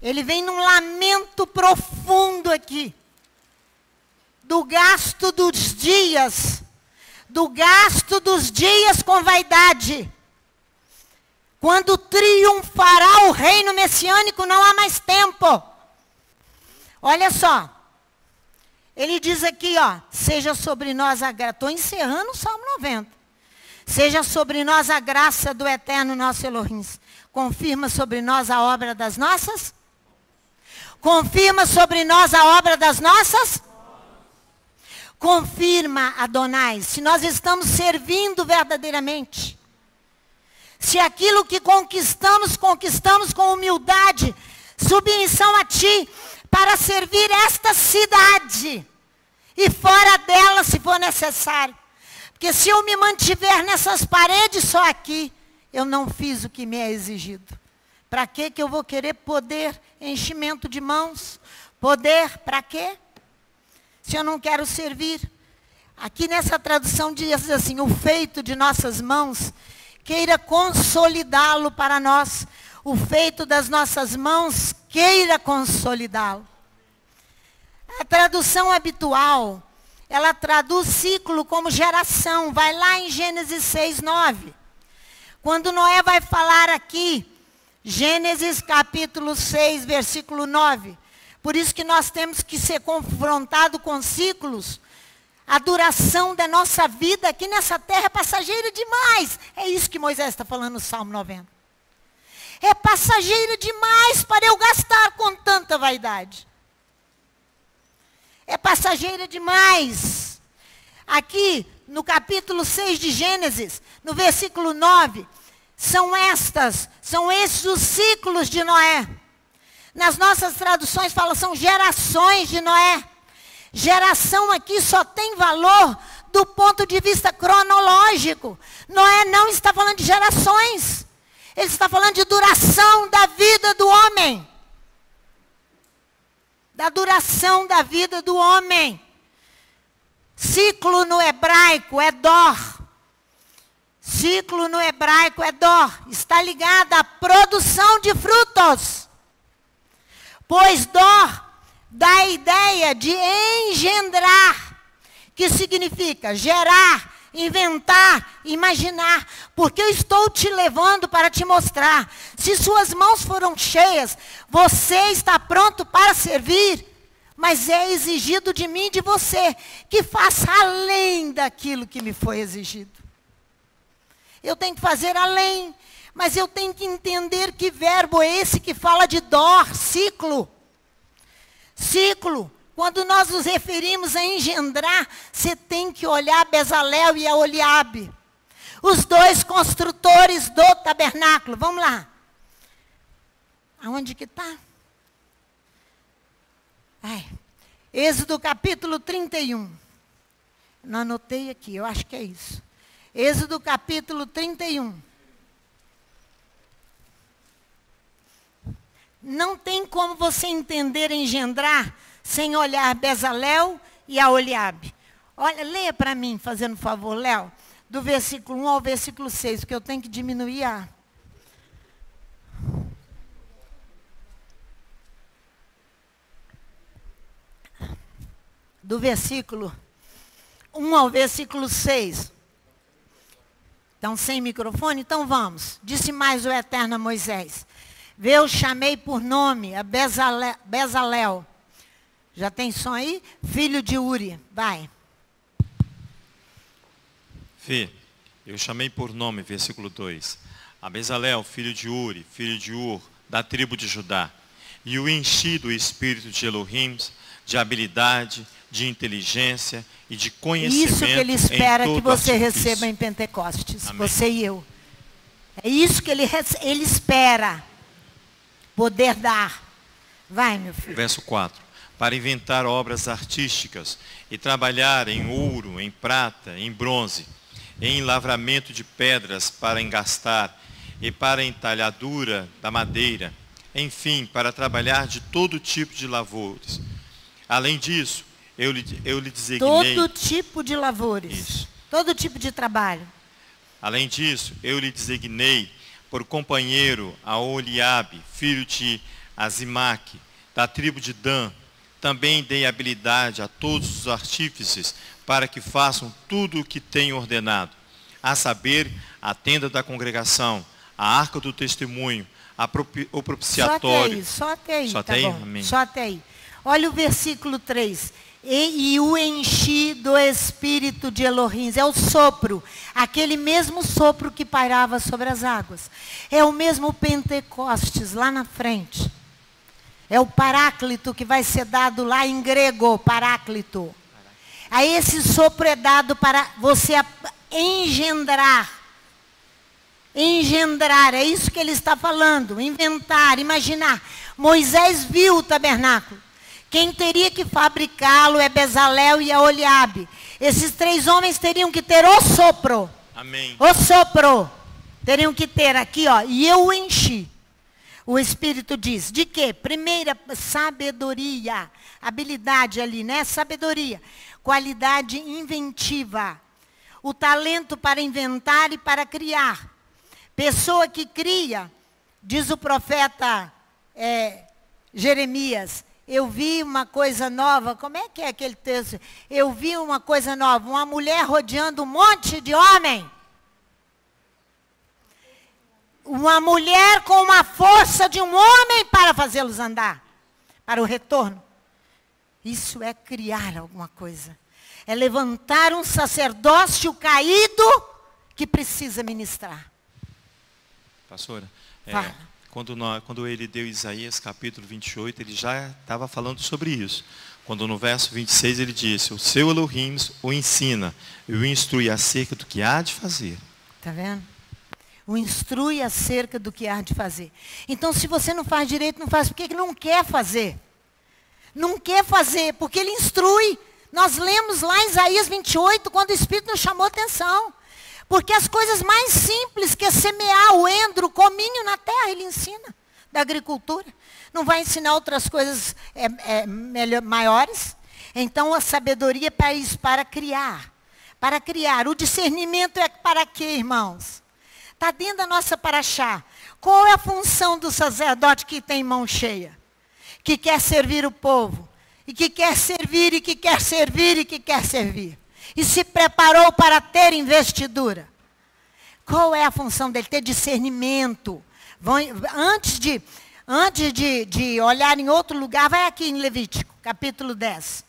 Ele vem num lamento profundo aqui. Do gasto dos dias. Do gasto dos dias com vaidade. Quando triunfará o reino messiânico, não há mais tempo. Olha só. Ele diz aqui, ó, seja sobre nós a graça. Estou encerrando o Salmo 90. Seja sobre nós a graça do eterno nosso Elohim. Confirma sobre nós a obra das nossas? Confirma sobre nós a obra das nossas? Confirma, Adonai, se nós estamos servindo verdadeiramente. Se aquilo que conquistamos, conquistamos com humildade, submissão a Ti, para servir esta cidade, e fora dela, se for necessário. Porque se eu me mantiver nessas paredes só aqui, eu não fiz o que me é exigido. Para que eu vou querer poder, enchimento de mãos? Poder, para quê? Se eu não quero servir. Aqui nessa tradução diz assim, o feito de nossas mãos, queira consolidá-lo para nós. O feito das nossas mãos, queira consolidá-lo. A tradução habitual, ela traduz ciclo como geração. Vai lá em Gênesis 6:9. Quando Noé vai falar aqui, Gênesis capítulo 6, versículo 9. Por isso que nós temos que ser confrontados com ciclos. A duração da nossa vida aqui nessa terra é passageira demais. É isso que Moisés está falando no Salmo 90. É passageira demais para eu gastar com tanta vaidade. É passageira demais. Aqui, no capítulo 6 de Gênesis, no versículo 9, são esses os ciclos de Noé. Nas nossas traduções fala, são gerações de Noé. Geração aqui só tem valor do ponto de vista cronológico. Noé não está falando de gerações. Ele está falando de duração da vida do homem. Da duração da vida do homem. Ciclo no hebraico é dor. Ciclo no hebraico é dor. Está ligado à produção de frutos. Pois dor dá a ideia de engendrar, que significa gerar, inventar, imaginar. Porque eu estou te levando para te mostrar. Se suas mãos foram cheias, você está pronto para servir. Mas é exigido de mim e de você que faça além daquilo que me foi exigido. Eu tenho que fazer além, mas eu tenho que entender que verbo é esse que fala de dor, ciclo. Ciclo, quando nós nos referimos a engendrar, você tem que olhar Bezalel e Aholiabe. Os dois construtores do tabernáculo. Vamos lá. Aonde que está? Êxodo capítulo 31. Não anotei aqui, eu acho que é isso. Êxodo capítulo 31. Não tem como você entender engendrar sem olhar Bezalel e Aholiabe. Olha, leia para mim, fazendo favor, Léo, do versículo 1 ao versículo 6, porque eu tenho que diminuir a... Do versículo 1 ao versículo 6. Então, sem microfone? Então vamos. Disse mais o Eterno a Moisés. Vê, eu chamei por nome a Bezalel. Já tem som aí? Filho de Uri. Vai. Vê, eu chamei por nome, versículo 2. A Bezalel, filho de Uri, filho de Ur, da tribo de Judá. E o enchi do espírito de Elohim, de habilidade, de inteligência e de conhecimento. Isso que ele espera que você artifício. receba em Pentecostes. Amém. Você e eu. É isso que ele espera poder dar. Vai, meu filho. Verso 4. Para inventar obras artísticas e trabalhar em ouro, em prata, em bronze, em lavramento de pedras para engastar e para entalhadura da madeira, enfim, para trabalhar de todo tipo de lavouras. Além disso, eu lhe designei... Todo tipo de lavouras. Isso. Todo tipo de trabalho. Além disso, eu lhe designei por companheiro a Aholiabe, filho de Azimaque, da tribo de Dan. Também dei habilidade a todos os artífices para que façam tudo o que tenho ordenado, a saber, a tenda da congregação, a arca do testemunho, o propiciatório. Só até aí, Só tá até aí? bom. Amém. Só até aí. Olha o versículo 3. E o enchi do espírito de Elohim. É o sopro. Aquele mesmo sopro que pairava sobre as águas. É o mesmo Pentecostes lá na frente. É o paráclito que vai ser dado lá em grego, paráclito. Aí esse sopro é dado para você engendrar. Engendrar, é isso que ele está falando. Inventar, imaginar. Moisés viu o tabernáculo. Quem teria que fabricá-lo é Bezalel e Aholiabe. Esses três homens teriam que ter o sopro. Amém. O sopro. Teriam que ter aqui, ó. E eu o enchi. O Espírito diz, de quê? Primeira, sabedoria. Habilidade ali, né? Sabedoria. Qualidade inventiva. O talento para inventar e para criar. Pessoa que cria, diz o profeta Jeremias, eu vi uma coisa nova. Como é que é aquele texto? Eu vi uma coisa nova, uma mulher rodeando um monte de homem. uma mulher com uma força de um homem para fazê-los andar, para o retorno. Isso é criar alguma coisa. É levantar um sacerdócio caído que precisa ministrar. Pastora, Fala. quando ele deu Isaías capítulo 28, ele já estava falando sobre isso. Quando no verso 26 ele disse, o seu Elohim o ensina e o instrui acerca do que há de fazer. Está vendo? O instrui acerca do que há de fazer. Então, se você não faz direito, não faz. Por que não quer fazer? Não quer fazer, porque ele instrui. Nós lemos lá em Isaías 28, quando o Espírito nos chamou a atenção. Porque as coisas mais simples, que é semear o endro, o cominho na terra, ele ensina. Da agricultura. Não vai ensinar outras coisas maiores. Então, a sabedoria é para isso, para criar. Para criar. O discernimento é para quê, irmãos? Está dentro da nossa paraxá. Qual é a função do sacerdote que tem mão cheia? Que quer servir o povo. E que quer servir, e que quer servir, e que quer servir. E se preparou para ter investidura. Qual é a função dele? Ter discernimento. Antes de olhar em outro lugar, vai aqui em Levítico, capítulo 10.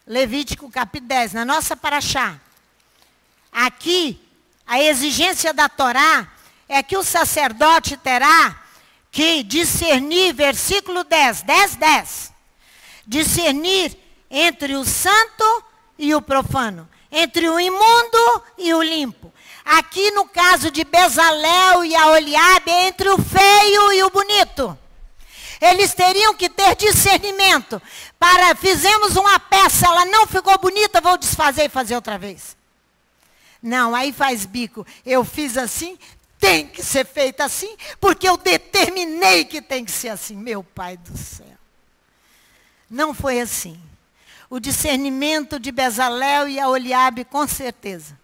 Levítico, capítulo 10, na nossa paraxá. Aqui, a exigência da Torá é que o sacerdote terá que discernir, versículo 10, 10. Discernir entre o santo e o profano, entre o imundo e o limpo. Aqui no caso de Bezalel e Aholiabe, entre o feio e o bonito. Eles teriam que ter discernimento. Fizemos uma peça, ela não ficou bonita, vou desfazer e fazer outra vez. Não, aí faz bico. Eu fiz assim, tem que ser feito assim, porque eu determinei que tem que ser assim. Meu Pai do céu. Não foi assim. O discernimento de Bezalel e Aholiabe, com certeza.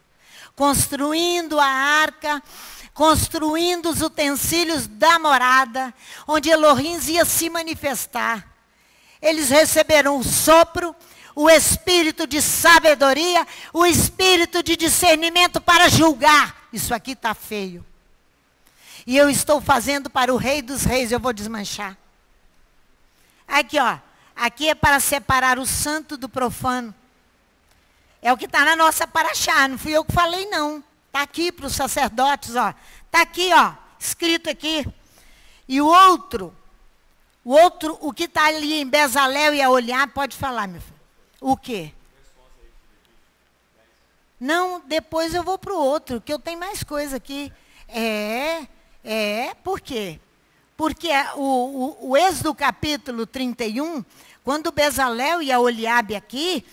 Construindo a arca, construindo os utensílios da morada, onde Elohim ia se manifestar. Eles receberam o sopro, o espírito de sabedoria, o espírito de discernimento para julgar. Isso aqui está feio. E eu estou fazendo para o Rei dos Reis, eu vou desmanchar. Aqui, ó. Aqui é para separar o santo do profano. É o que está na nossa paraxá, não fui eu que falei, não. Está aqui para os sacerdotes, ó. Está aqui, ó, escrito aqui. E o que está ali em Bezalel e Aholiabe, pode falar, meu filho. O quê? Não, depois eu vou para o outro, que eu tenho mais coisa aqui. Por quê? Porque o Êxodo capítulo 31, quando Bezalel e Aholiabe aqui,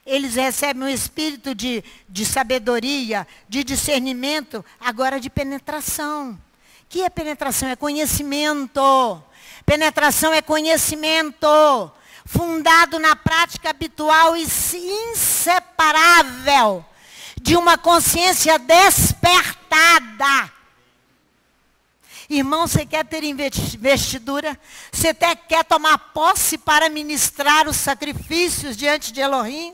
eles recebem um espírito de sabedoria, de discernimento, agora de penetração. Que é penetração? É conhecimento. Penetração é conhecimento, fundado na prática habitual e inseparável de uma consciência despertada. Irmão, você quer ter investidura? Você quer tomar posse para ministrar os sacrifícios diante de Elohim?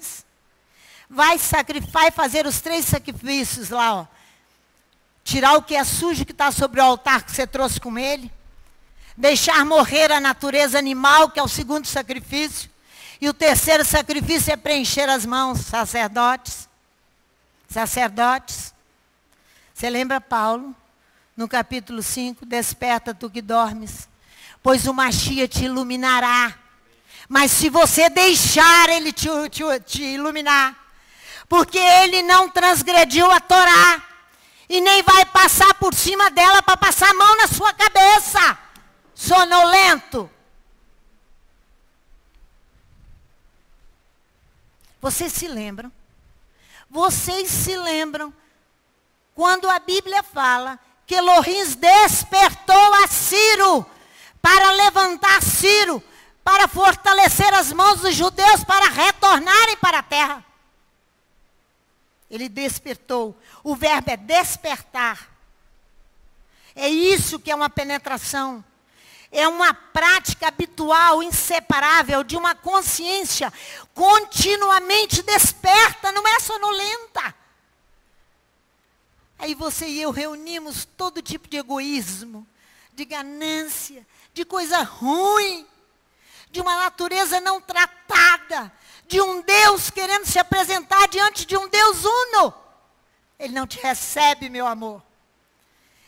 Vai sacrificar e fazer os 3 sacrifícios lá, ó. Tirar o que é sujo que está sobre o altar que você trouxe com ele. Deixar morrer a natureza animal, que é o 2º sacrifício. E o 3º sacrifício é preencher as mãos, sacerdotes. Sacerdotes. Você lembra Paulo? No capítulo 5, desperta tu que dormes, pois o Machia te iluminará. Mas se você deixar ele te iluminar, porque ele não transgrediu a Torá, e nem vai passar por cima dela para passar a mão na sua cabeça, sonolento. Vocês se lembram? Vocês se lembram quando a Bíblia fala que Elohim despertou a Ciro para levantar Ciro, para fortalecer as mãos dos judeus para retornarem para a terra. Ele despertou. O verbo é despertar. É isso que é uma penetração. É uma prática habitual, inseparável, de uma consciência continuamente desperta, não é sonolenta. Aí você e eu reunimos todo tipo de egoísmo, de ganância, de coisa ruim, de uma natureza não tratada, de um Deus querendo se apresentar diante de um Deus uno. Ele não te recebe, meu amor.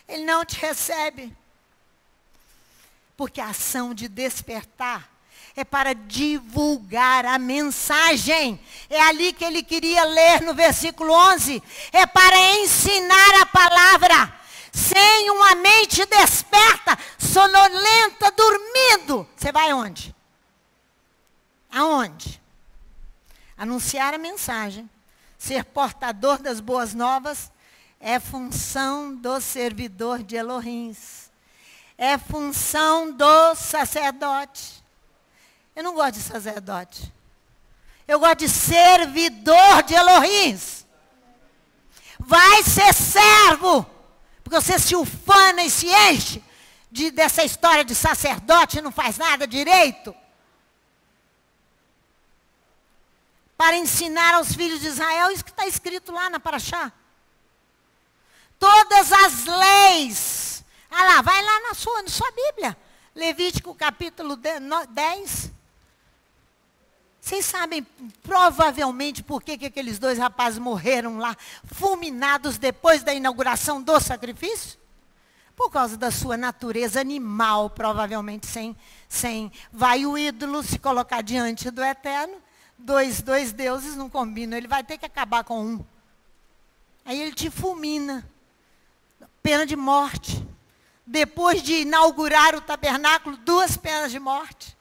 Ele não te recebe. Porque a ação de despertar é para divulgar a mensagem. É ali que ele queria ler no versículo 11. É para ensinar a palavra. Sem uma mente desperta, sonolenta, dormindo. Você vai aonde? Aonde? Anunciar a mensagem. Ser portador das boas novas é função do servidor de Elohim. É função do sacerdote. Eu não gosto de sacerdote. Eu gosto de servidor de Elohim. Vai ser servo. Porque você se ufana e se enche dessa história de sacerdote e não faz nada direito. Para ensinar aos filhos de Israel, isso que está escrito lá na Paraxá. Todas as leis. Ah lá, vai lá na sua Bíblia. Levítico capítulo 10. Vocês sabem provavelmente por que aqueles dois rapazes morreram lá, fulminados depois da inauguração do sacrifício? Por causa da sua natureza animal, provavelmente sem. Vai o ídolo se colocar diante do Eterno. Dois deuses não combinam, ele vai ter que acabar com um. Aí ele te fulmina. Pena de morte. Depois de inaugurar o tabernáculo, 2 penas de morte.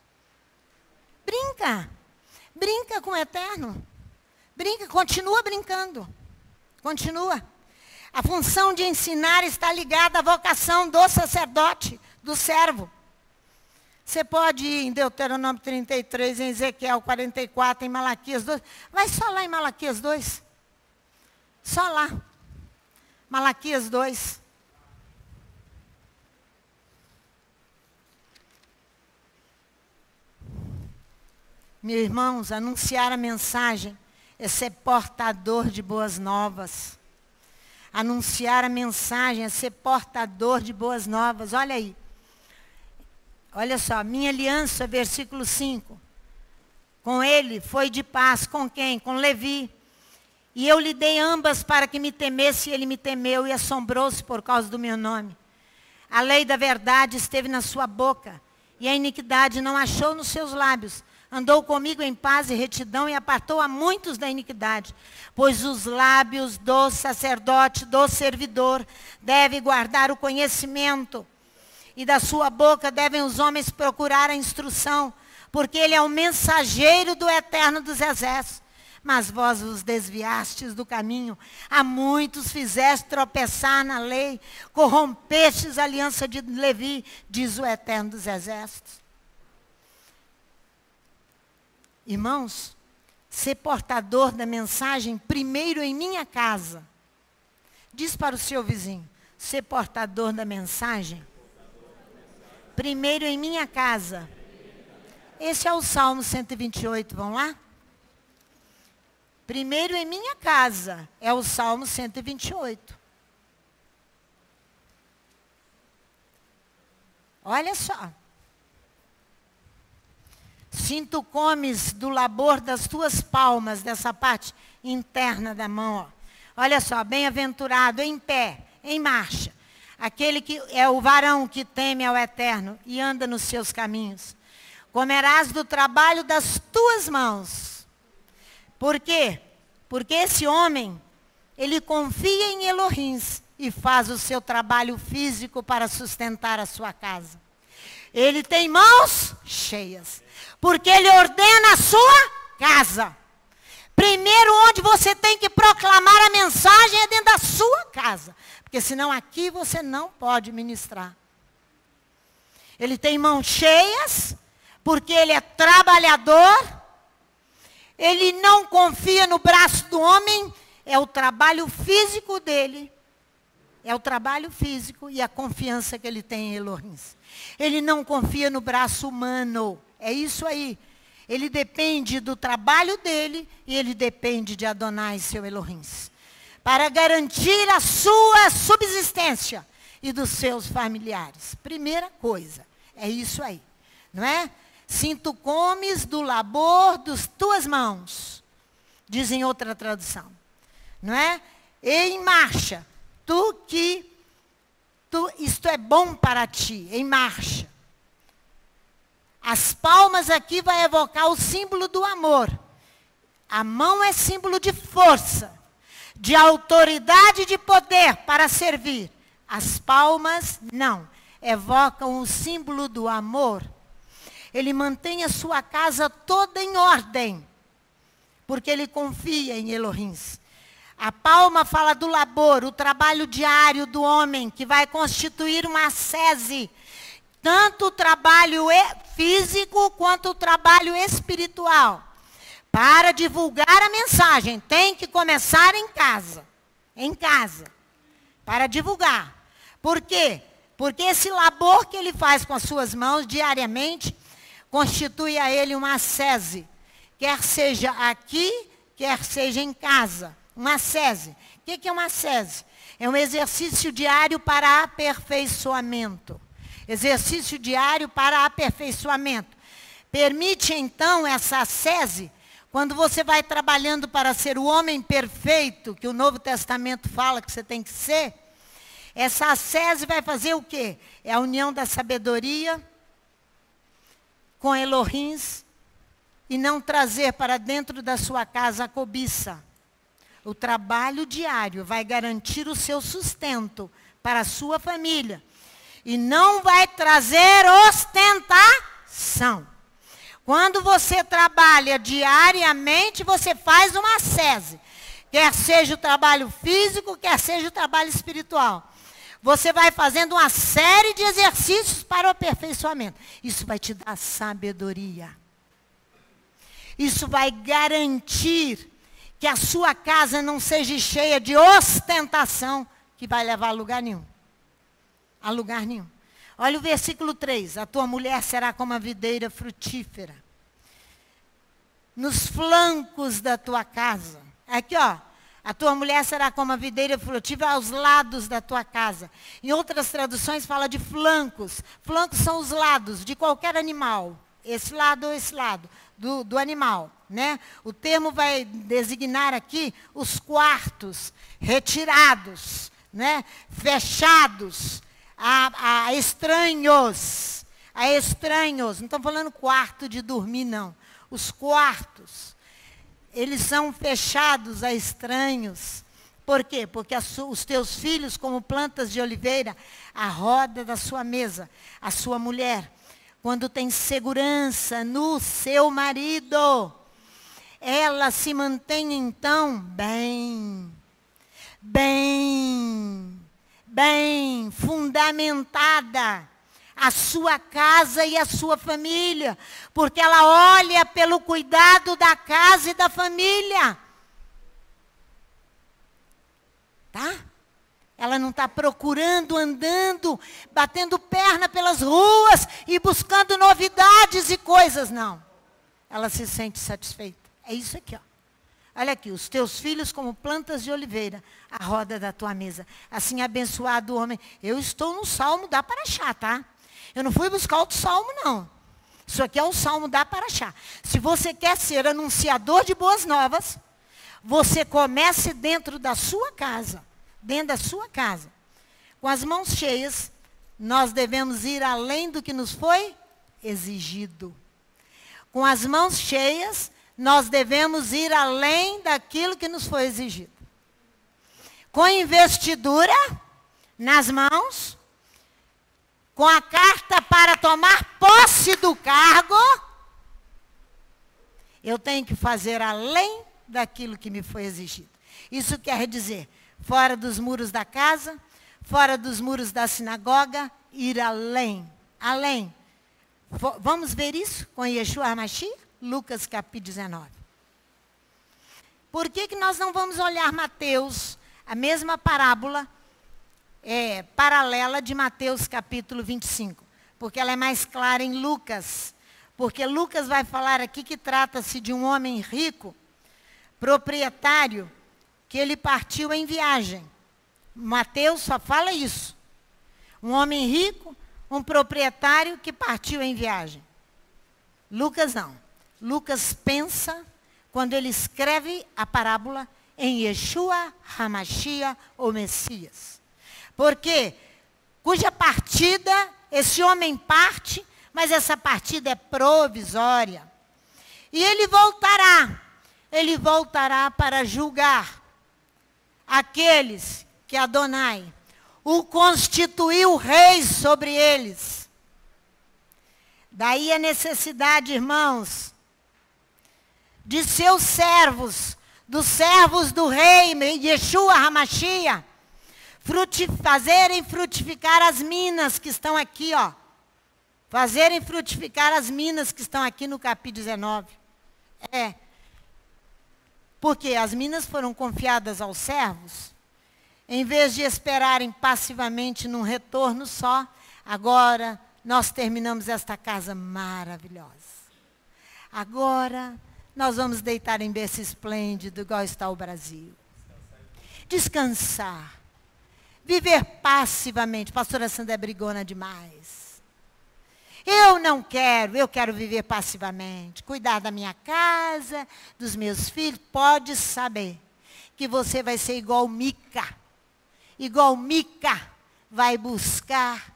Brinca. Brinca com o Eterno. Brinca, continua brincando. Continua. A função de ensinar está ligada à vocação do sacerdote, do servo. Você pode ir em Deuteronômio 33, em Ezequiel 44, em Malaquias 2. Vai só lá em Malaquias 2. Só lá. Malaquias 2. Meus irmãos, anunciar a mensagem é ser portador de boas novas. Anunciar a mensagem é ser portador de boas novas. Olha aí. Olha só, minha aliança, versículo 5. Com ele foi de paz. Com quem? Com Levi. E eu lhe dei ambas para que me temesse, e ele me temeu e assombrou-se por causa do meu nome. A lei da verdade esteve na sua boca, e a iniquidade não achou nos seus lábios. Andou comigo em paz e retidão e apartou a muitos da iniquidade. Pois os lábios do sacerdote, do servidor, devem guardar o conhecimento. E da sua boca devem os homens procurar a instrução, porque ele é o mensageiro do Eterno dos Exércitos. Mas vós vos desviastes do caminho, a muitos fizeste tropeçar na lei, corrompestes a aliança de Levi, diz o Eterno dos Exércitos. Irmãos, ser portador da mensagem primeiro em minha casa. Diz para o seu vizinho, ser portador da mensagem primeiro em minha casa. Esse é o Salmo 128, vamos lá? Primeiro em minha casa é o Salmo 128. Olha só. Sim, tu comes do labor das tuas palmas, dessa parte interna da mão. Ó. Olha só, bem-aventurado, em pé, em marcha. Aquele que é o varão que teme ao Eterno e anda nos seus caminhos. Comerás do trabalho das tuas mãos. Por quê? Porque esse homem, ele confia em Elohim e faz o seu trabalho físico para sustentar a sua casa. Ele tem mãos cheias, porque ele ordena a sua casa. Primeiro, onde você tem que proclamar a mensagem é dentro da sua casa. Porque senão aqui você não pode ministrar. Ele tem mãos cheias, porque ele é trabalhador. Ele não confia no braço do homem, é o trabalho físico dele. É o trabalho físico e a confiança que ele tem em Elohim. Ele não confia no braço humano. É isso aí. Ele depende do trabalho dele e ele depende de Adonai, seu Elohim. para garantir a sua subsistência e dos seus familiares. Primeira coisa, é isso aí, não é? Sim, tu comes do labor das tuas mãos, diz em outra tradução, não é? E em marcha, isto é bom para ti, em marcha. As palmas aqui vai evocar o símbolo do amor. A mão é símbolo de força, de autoridade e de poder para servir. As palmas, não, evocam o símbolo do amor. Ele mantém a sua casa toda em ordem, porque ele confia em Elohim. A palma fala do labor, o trabalho diário do homem, que vai constituir uma ascese, tanto o trabalho físico quanto o trabalho espiritual. Para divulgar a mensagem, tem que começar em casa, para divulgar. Por quê? Porque esse labor que ele faz com as suas mãos diariamente, constitui a ele uma ascese, quer seja aqui, quer seja em casa. Uma ascese. O que é uma ascese? É um exercício diário para aperfeiçoamento. Exercício diário para aperfeiçoamento. Permite, então, essa ascese, quando você vai trabalhando para ser o homem perfeito, que o Novo Testamento fala que você tem que ser, essa ascese vai fazer o quê? É a união da sabedoria com Elohim e não trazer para dentro da sua casa a cobiça. O trabalho diário vai garantir o seu sustento para a sua família. E não vai trazer ostentação. Quando você trabalha diariamente, você faz uma ascese. Quer seja o trabalho físico, quer seja o trabalho espiritual. Você vai fazendo uma série de exercícios para o aperfeiçoamento. Isso vai te dar sabedoria. Isso vai garantir que a sua casa não seja cheia de ostentação, que vai levar a lugar nenhum. A lugar nenhum. Olha o versículo 3. A tua mulher será como a videira frutífera nos flancos da tua casa. Aqui, ó. A tua mulher será como a videira frutífera aos lados da tua casa. Em outras traduções fala de flancos. Flancos são os lados de qualquer animal. Esse lado ou esse lado do animal, né? O termo vai designar aqui os quartos retirados, né? Fechados a estranhos. A estranhos. Não estamos falando quarto de dormir, não. Os quartos, eles são fechados a estranhos. Por quê? Porque os teus filhos, como plantas de oliveira, à roda da sua mesa, a sua mulher, quando tem segurança no seu marido, ela se mantém então bem fundamentada, a sua casa e a sua família, porque ela olha pelo cuidado da casa e da família. Tá? Ela não está procurando, andando, batendo perna pelas ruas e buscando novidades e coisas, não. Ela se sente satisfeita. É isso aqui, ó. Olha aqui, os teus filhos como plantas de oliveira, à roda da tua mesa. Assim abençoado o homem. Eu estou no Salmo da Paraxá, tá? Eu não fui buscar outro salmo, não. Isso aqui é o Salmo da Paraxá. Se você quer ser anunciador de boas novas, você comece dentro da sua casa. Dentro da sua casa. Com as mãos cheias, nós devemos ir além do que nos foi exigido. Com as mãos cheias, nós devemos ir além daquilo que nos foi exigido. Com investidura nas mãos, com a carta para tomar posse do cargo, eu tenho que fazer além daquilo que me foi exigido. Isso quer dizer, fora dos muros da casa, fora dos muros da sinagoga, ir além. Além. Vamos ver isso com Yeshua HaMashiach? Lucas capítulo 19. Por que nós não vamos olhar Mateus, a mesma parábola, paralela de Mateus capítulo 25? Porque ela é mais clara em Lucas. Porque Lucas vai falar aqui que trata-se de um homem rico, proprietário, que ele partiu em viagem. Mateus só fala isso. Um homem rico, um proprietário que partiu em viagem. Lucas não. Lucas pensa, quando ele escreve a parábola, em Yeshua HaMashiach, o Messias. Porque, cuja partida, esse homem parte, mas essa partida é provisória. E ele voltará para julgar aqueles que Adonai o constituiu rei sobre eles. Daí a necessidade, irmãos, de seus servos, dos servos do rei, Yeshua HaMashiach, fazerem frutificar as minas que estão aqui, ó. Fazerem frutificar as minas que estão aqui no capítulo 19. Porque as minas foram confiadas aos servos, em vez de esperarem passivamente num retorno só, agora nós terminamos esta casa maravilhosa. Agora nós vamos deitar em berço esplêndido, igual está o Brasil. Descansar. Viver passivamente. Pastora Sandra é brigona demais. Eu quero viver passivamente. Cuidar da minha casa, dos meus filhos. Pode saber que você vai ser igual Mica. Igual Mica vai buscar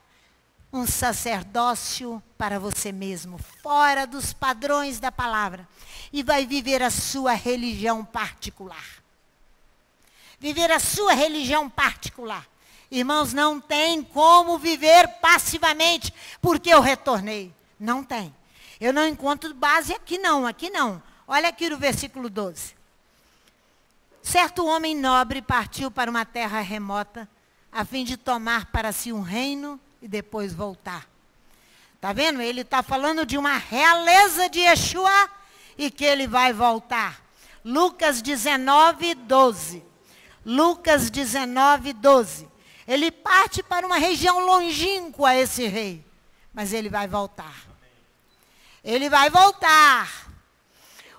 um sacerdócio para você mesmo, fora dos padrões da palavra. E vai viver a sua religião particular. Viver a sua religião particular. Irmãos, não tem como viver passivamente, porque eu retornei. Não tem. Eu não encontro base aqui não. Olha aqui no versículo 12. Certo homem nobre partiu para uma terra remota, a fim de tomar para si um reino e depois voltar. Está vendo? Ele está falando de uma realeza de Yeshua e que ele vai voltar. Lucas 19, 12. Lucas 19, 12. Ele parte para uma região longínqua, esse rei. Mas ele vai voltar. Ele vai voltar.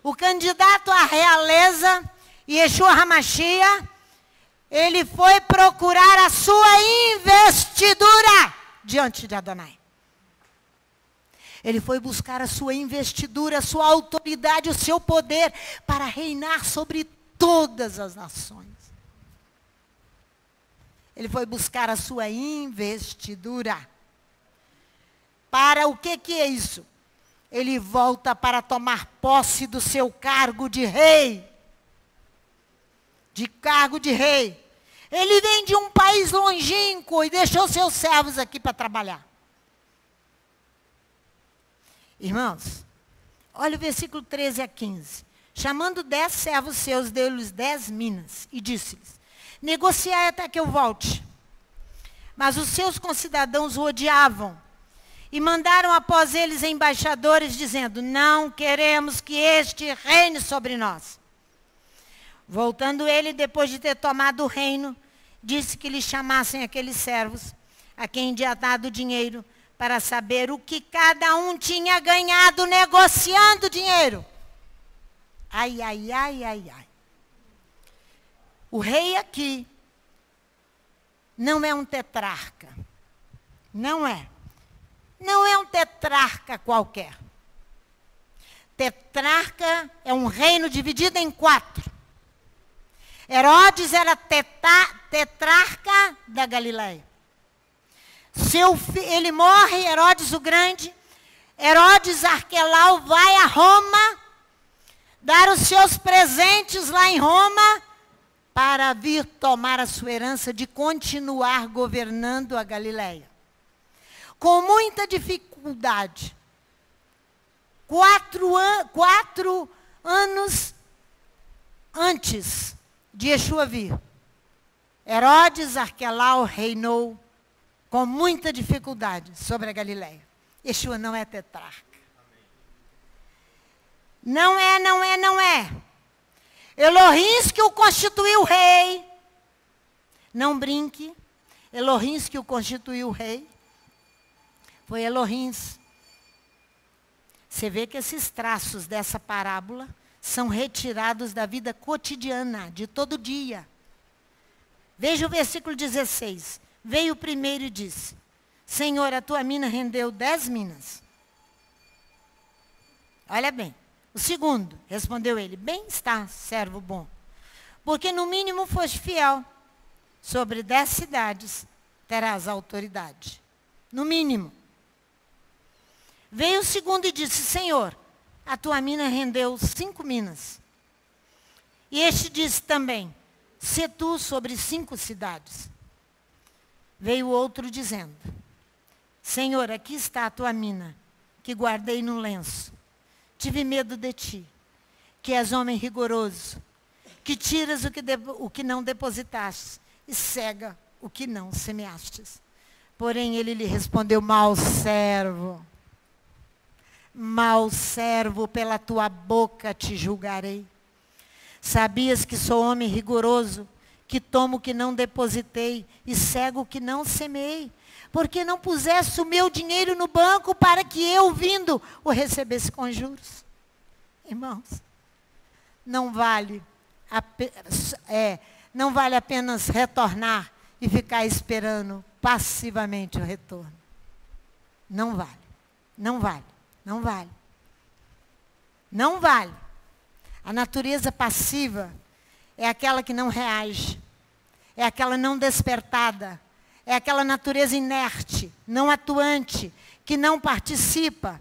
O candidato à realeza, Yeshua HaMashiach, ele foi procurar a sua investidura diante de Adonai. Ele foi buscar a sua investidura, a sua autoridade, o seu poder para reinar sobre todas as nações. Ele foi buscar a sua investidura. Para o que é isso? Ele volta para tomar posse do seu cargo de rei. De cargo de rei. Ele vem de um país longínquo e deixou seus servos aqui para trabalhar. Irmãos, olha o versículo 13 a 15. Chamando 10 servos seus, deu-lhes 10 minas e disse-lhes: negociai até que eu volte. Mas os seus concidadãos o odiavam e mandaram após eles embaixadores, dizendo: não queremos que este reine sobre nós. Voltando ele, depois de ter tomado o reino, disse que lhe chamassem aqueles servos, a quem tinha dado dinheiro, para saber o que cada um tinha ganhado negociando dinheiro. Ai, ai, ai, ai, ai. O rei aqui não é um tetrarca. Não é. Não é um tetrarca qualquer. Tetrarca é um reino dividido em 4. Herodes era tetrarca da Galileia. Ele morre, Herodes o Grande. Herodes Arquelau vai a Roma, dar os seus presentes lá em Roma, para vir tomar a sua herança de continuar governando a Galileia. Com muita dificuldade. 4 anos antes de Yeshua vir, Herodes Arquelau reinou com muita dificuldade sobre a Galileia. Yeshua não é tetrarca. Não é. Elohim que o constituiu rei. Não brinque. Elohim que o constituiu rei. Foi Elohim. Você vê que esses traços dessa parábola são retirados da vida cotidiana, de todo dia. Veja o versículo 16. Veio o primeiro e disse: Senhor, a tua mina rendeu 10 minas. Olha bem. O segundo, respondeu ele: bem está, servo bom. Porque no mínimo foste fiel. Sobre 10 cidades terás autoridade. No mínimo. Veio o segundo e disse: Senhor, a tua mina rendeu 5 minas. E este disse também: sê tu sobre 5 cidades. Veio o outro dizendo: Senhor, aqui está a tua mina, que guardei no lenço. Tive medo de ti, que és homem rigoroso, que tiras o que não depositaste e cega o que não semeastes. Porém ele lhe respondeu: mau servo, pela tua boca te julgarei. Sabias que sou homem rigoroso, que tomo o que não depositei e cego o que não semeei? Porque não puseste o meu dinheiro no banco para que eu, vindo, o recebesse com juros? Irmãos, não vale apenas retornar e ficar esperando passivamente o retorno. Não vale. Não vale. Não vale. Não vale. A natureza passiva é aquela que não reage. É aquela não despertada. É aquela natureza inerte, não atuante, que não participa.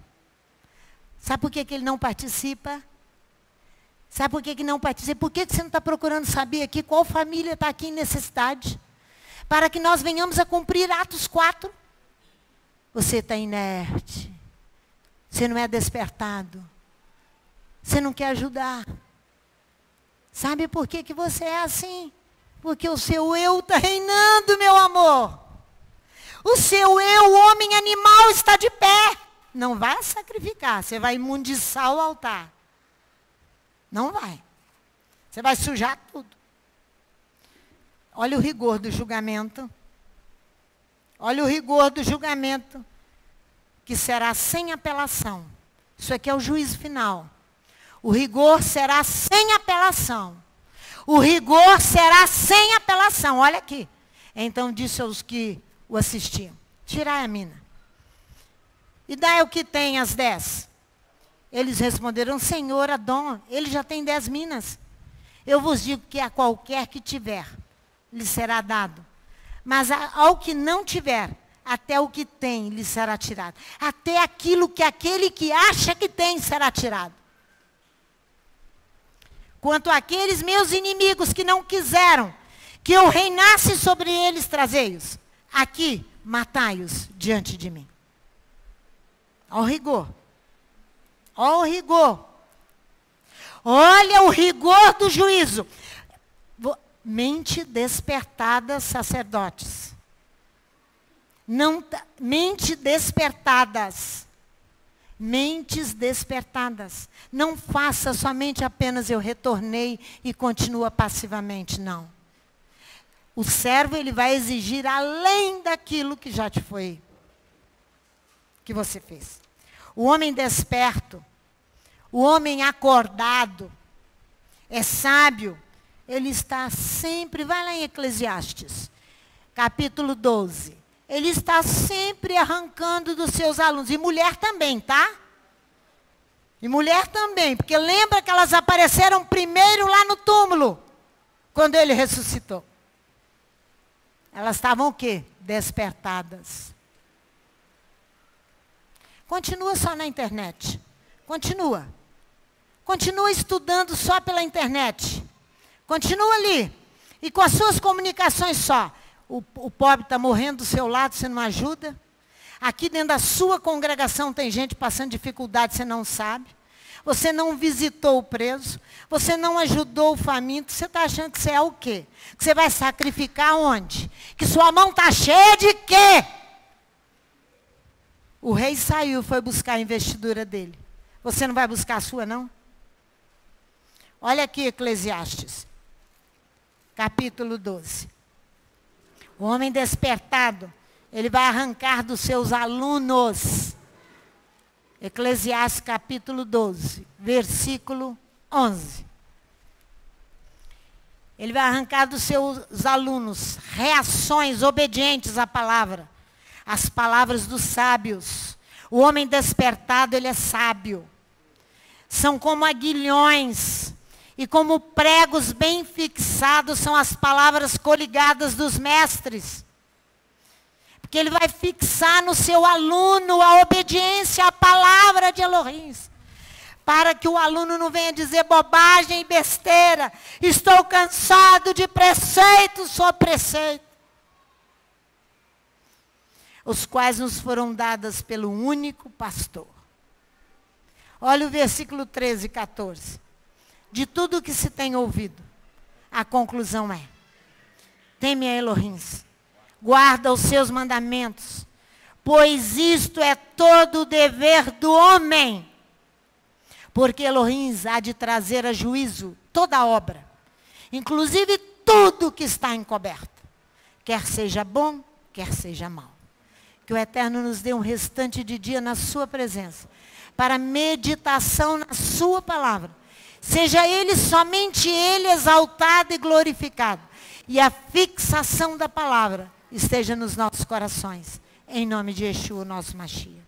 Sabe por que ele não participa? Sabe por que não participa? Por que você não está procurando saber aqui qual família está aqui em necessidade? Para que nós venhamos a cumprir Atos 4. Você está inerte. Você não é despertado. Você não quer ajudar. Sabe por que você é assim? Porque o seu eu está reinando, meu amor. O seu eu, o homem animal, está de pé. Não vai sacrificar. Você vai imundiçar o altar. Não vai. Você vai sujar tudo. Olha o rigor do julgamento. Olha o rigor do julgamento. Que será sem apelação. Isso aqui é o juízo final. O rigor será sem apelação. O rigor será sem apelação. Olha aqui. Então disse aos que o assistiam: tirai a mina. E dai o que tem as 10. Eles responderam: Senhor, Adão, ele já tem 10 minas. Eu vos digo que a qualquer que tiver, lhe será dado. Mas ao que não tiver, até o que tem lhe será tirado. Até aquilo que aquele que acha que tem será tirado. Quanto àqueles meus inimigos que não quiseram que eu reinasse sobre eles, trazei-os aqui, matai-os diante de mim. Ao rigor. Ao rigor. Olha o rigor do juízo. Mente despertada, sacerdotes. Não, mente despertadas. Mentes despertadas. Não faça somente apenas eu retornei e continua passivamente, não. O servo, ele vai exigir além daquilo que já te foi, que você fez. O homem desperto, o homem acordado, é sábio, ele está sempre, vai lá em Eclesiastes, capítulo 12. Ele está sempre arrancando dos seus alunos. E mulher também, tá? E mulher também. Porque lembra que elas apareceram primeiro lá no túmulo. Quando ele ressuscitou. Elas estavam o quê? Despertadas. Continua só na internet. Continua. Continua estudando só pela internet. Continua ali. E com as suas comunicações só. O pobre está morrendo do seu lado, você não ajuda. Aqui dentro da sua congregação tem gente passando dificuldade, você não sabe. Você não visitou o preso. Você não ajudou o faminto. Você está achando que você é o quê? Que você vai sacrificar onde? Que sua mão está cheia de quê? O rei saiu, foi buscar a investidura dele. Você não vai buscar a sua, não? Olha aqui, Eclesiastes. Capítulo 12. O homem despertado, ele vai arrancar dos seus alunos. Eclesiastes capítulo 12, versículo 11. Ele vai arrancar dos seus alunos reações obedientes à palavra, as palavras dos sábios. O homem despertado, ele é sábio. São como aguilhões e como pregos bem fixados são as palavras coligadas dos mestres. Porque ele vai fixar no seu aluno a obediência à palavra de Elohim. Para que o aluno não venha dizer bobagem e besteira. Estou cansado de preceito sobre preceito. Os quais nos foram dadas pelo único pastor. Olha o versículo 13 e 14. De tudo o que se tem ouvido, a conclusão é: teme a Elohim, guarda os seus mandamentos, pois isto é todo o dever do homem. Porque Elohim há de trazer a juízo toda a obra, inclusive tudo que está encoberto, quer seja bom, quer seja mal. Que o Eterno nos dê um restante de dia na sua presença, para meditação na sua palavra. Seja ele, somente ele, exaltado e glorificado. E a fixação da palavra esteja nos nossos corações. Em nome de Yeshua, nosso Mashiach.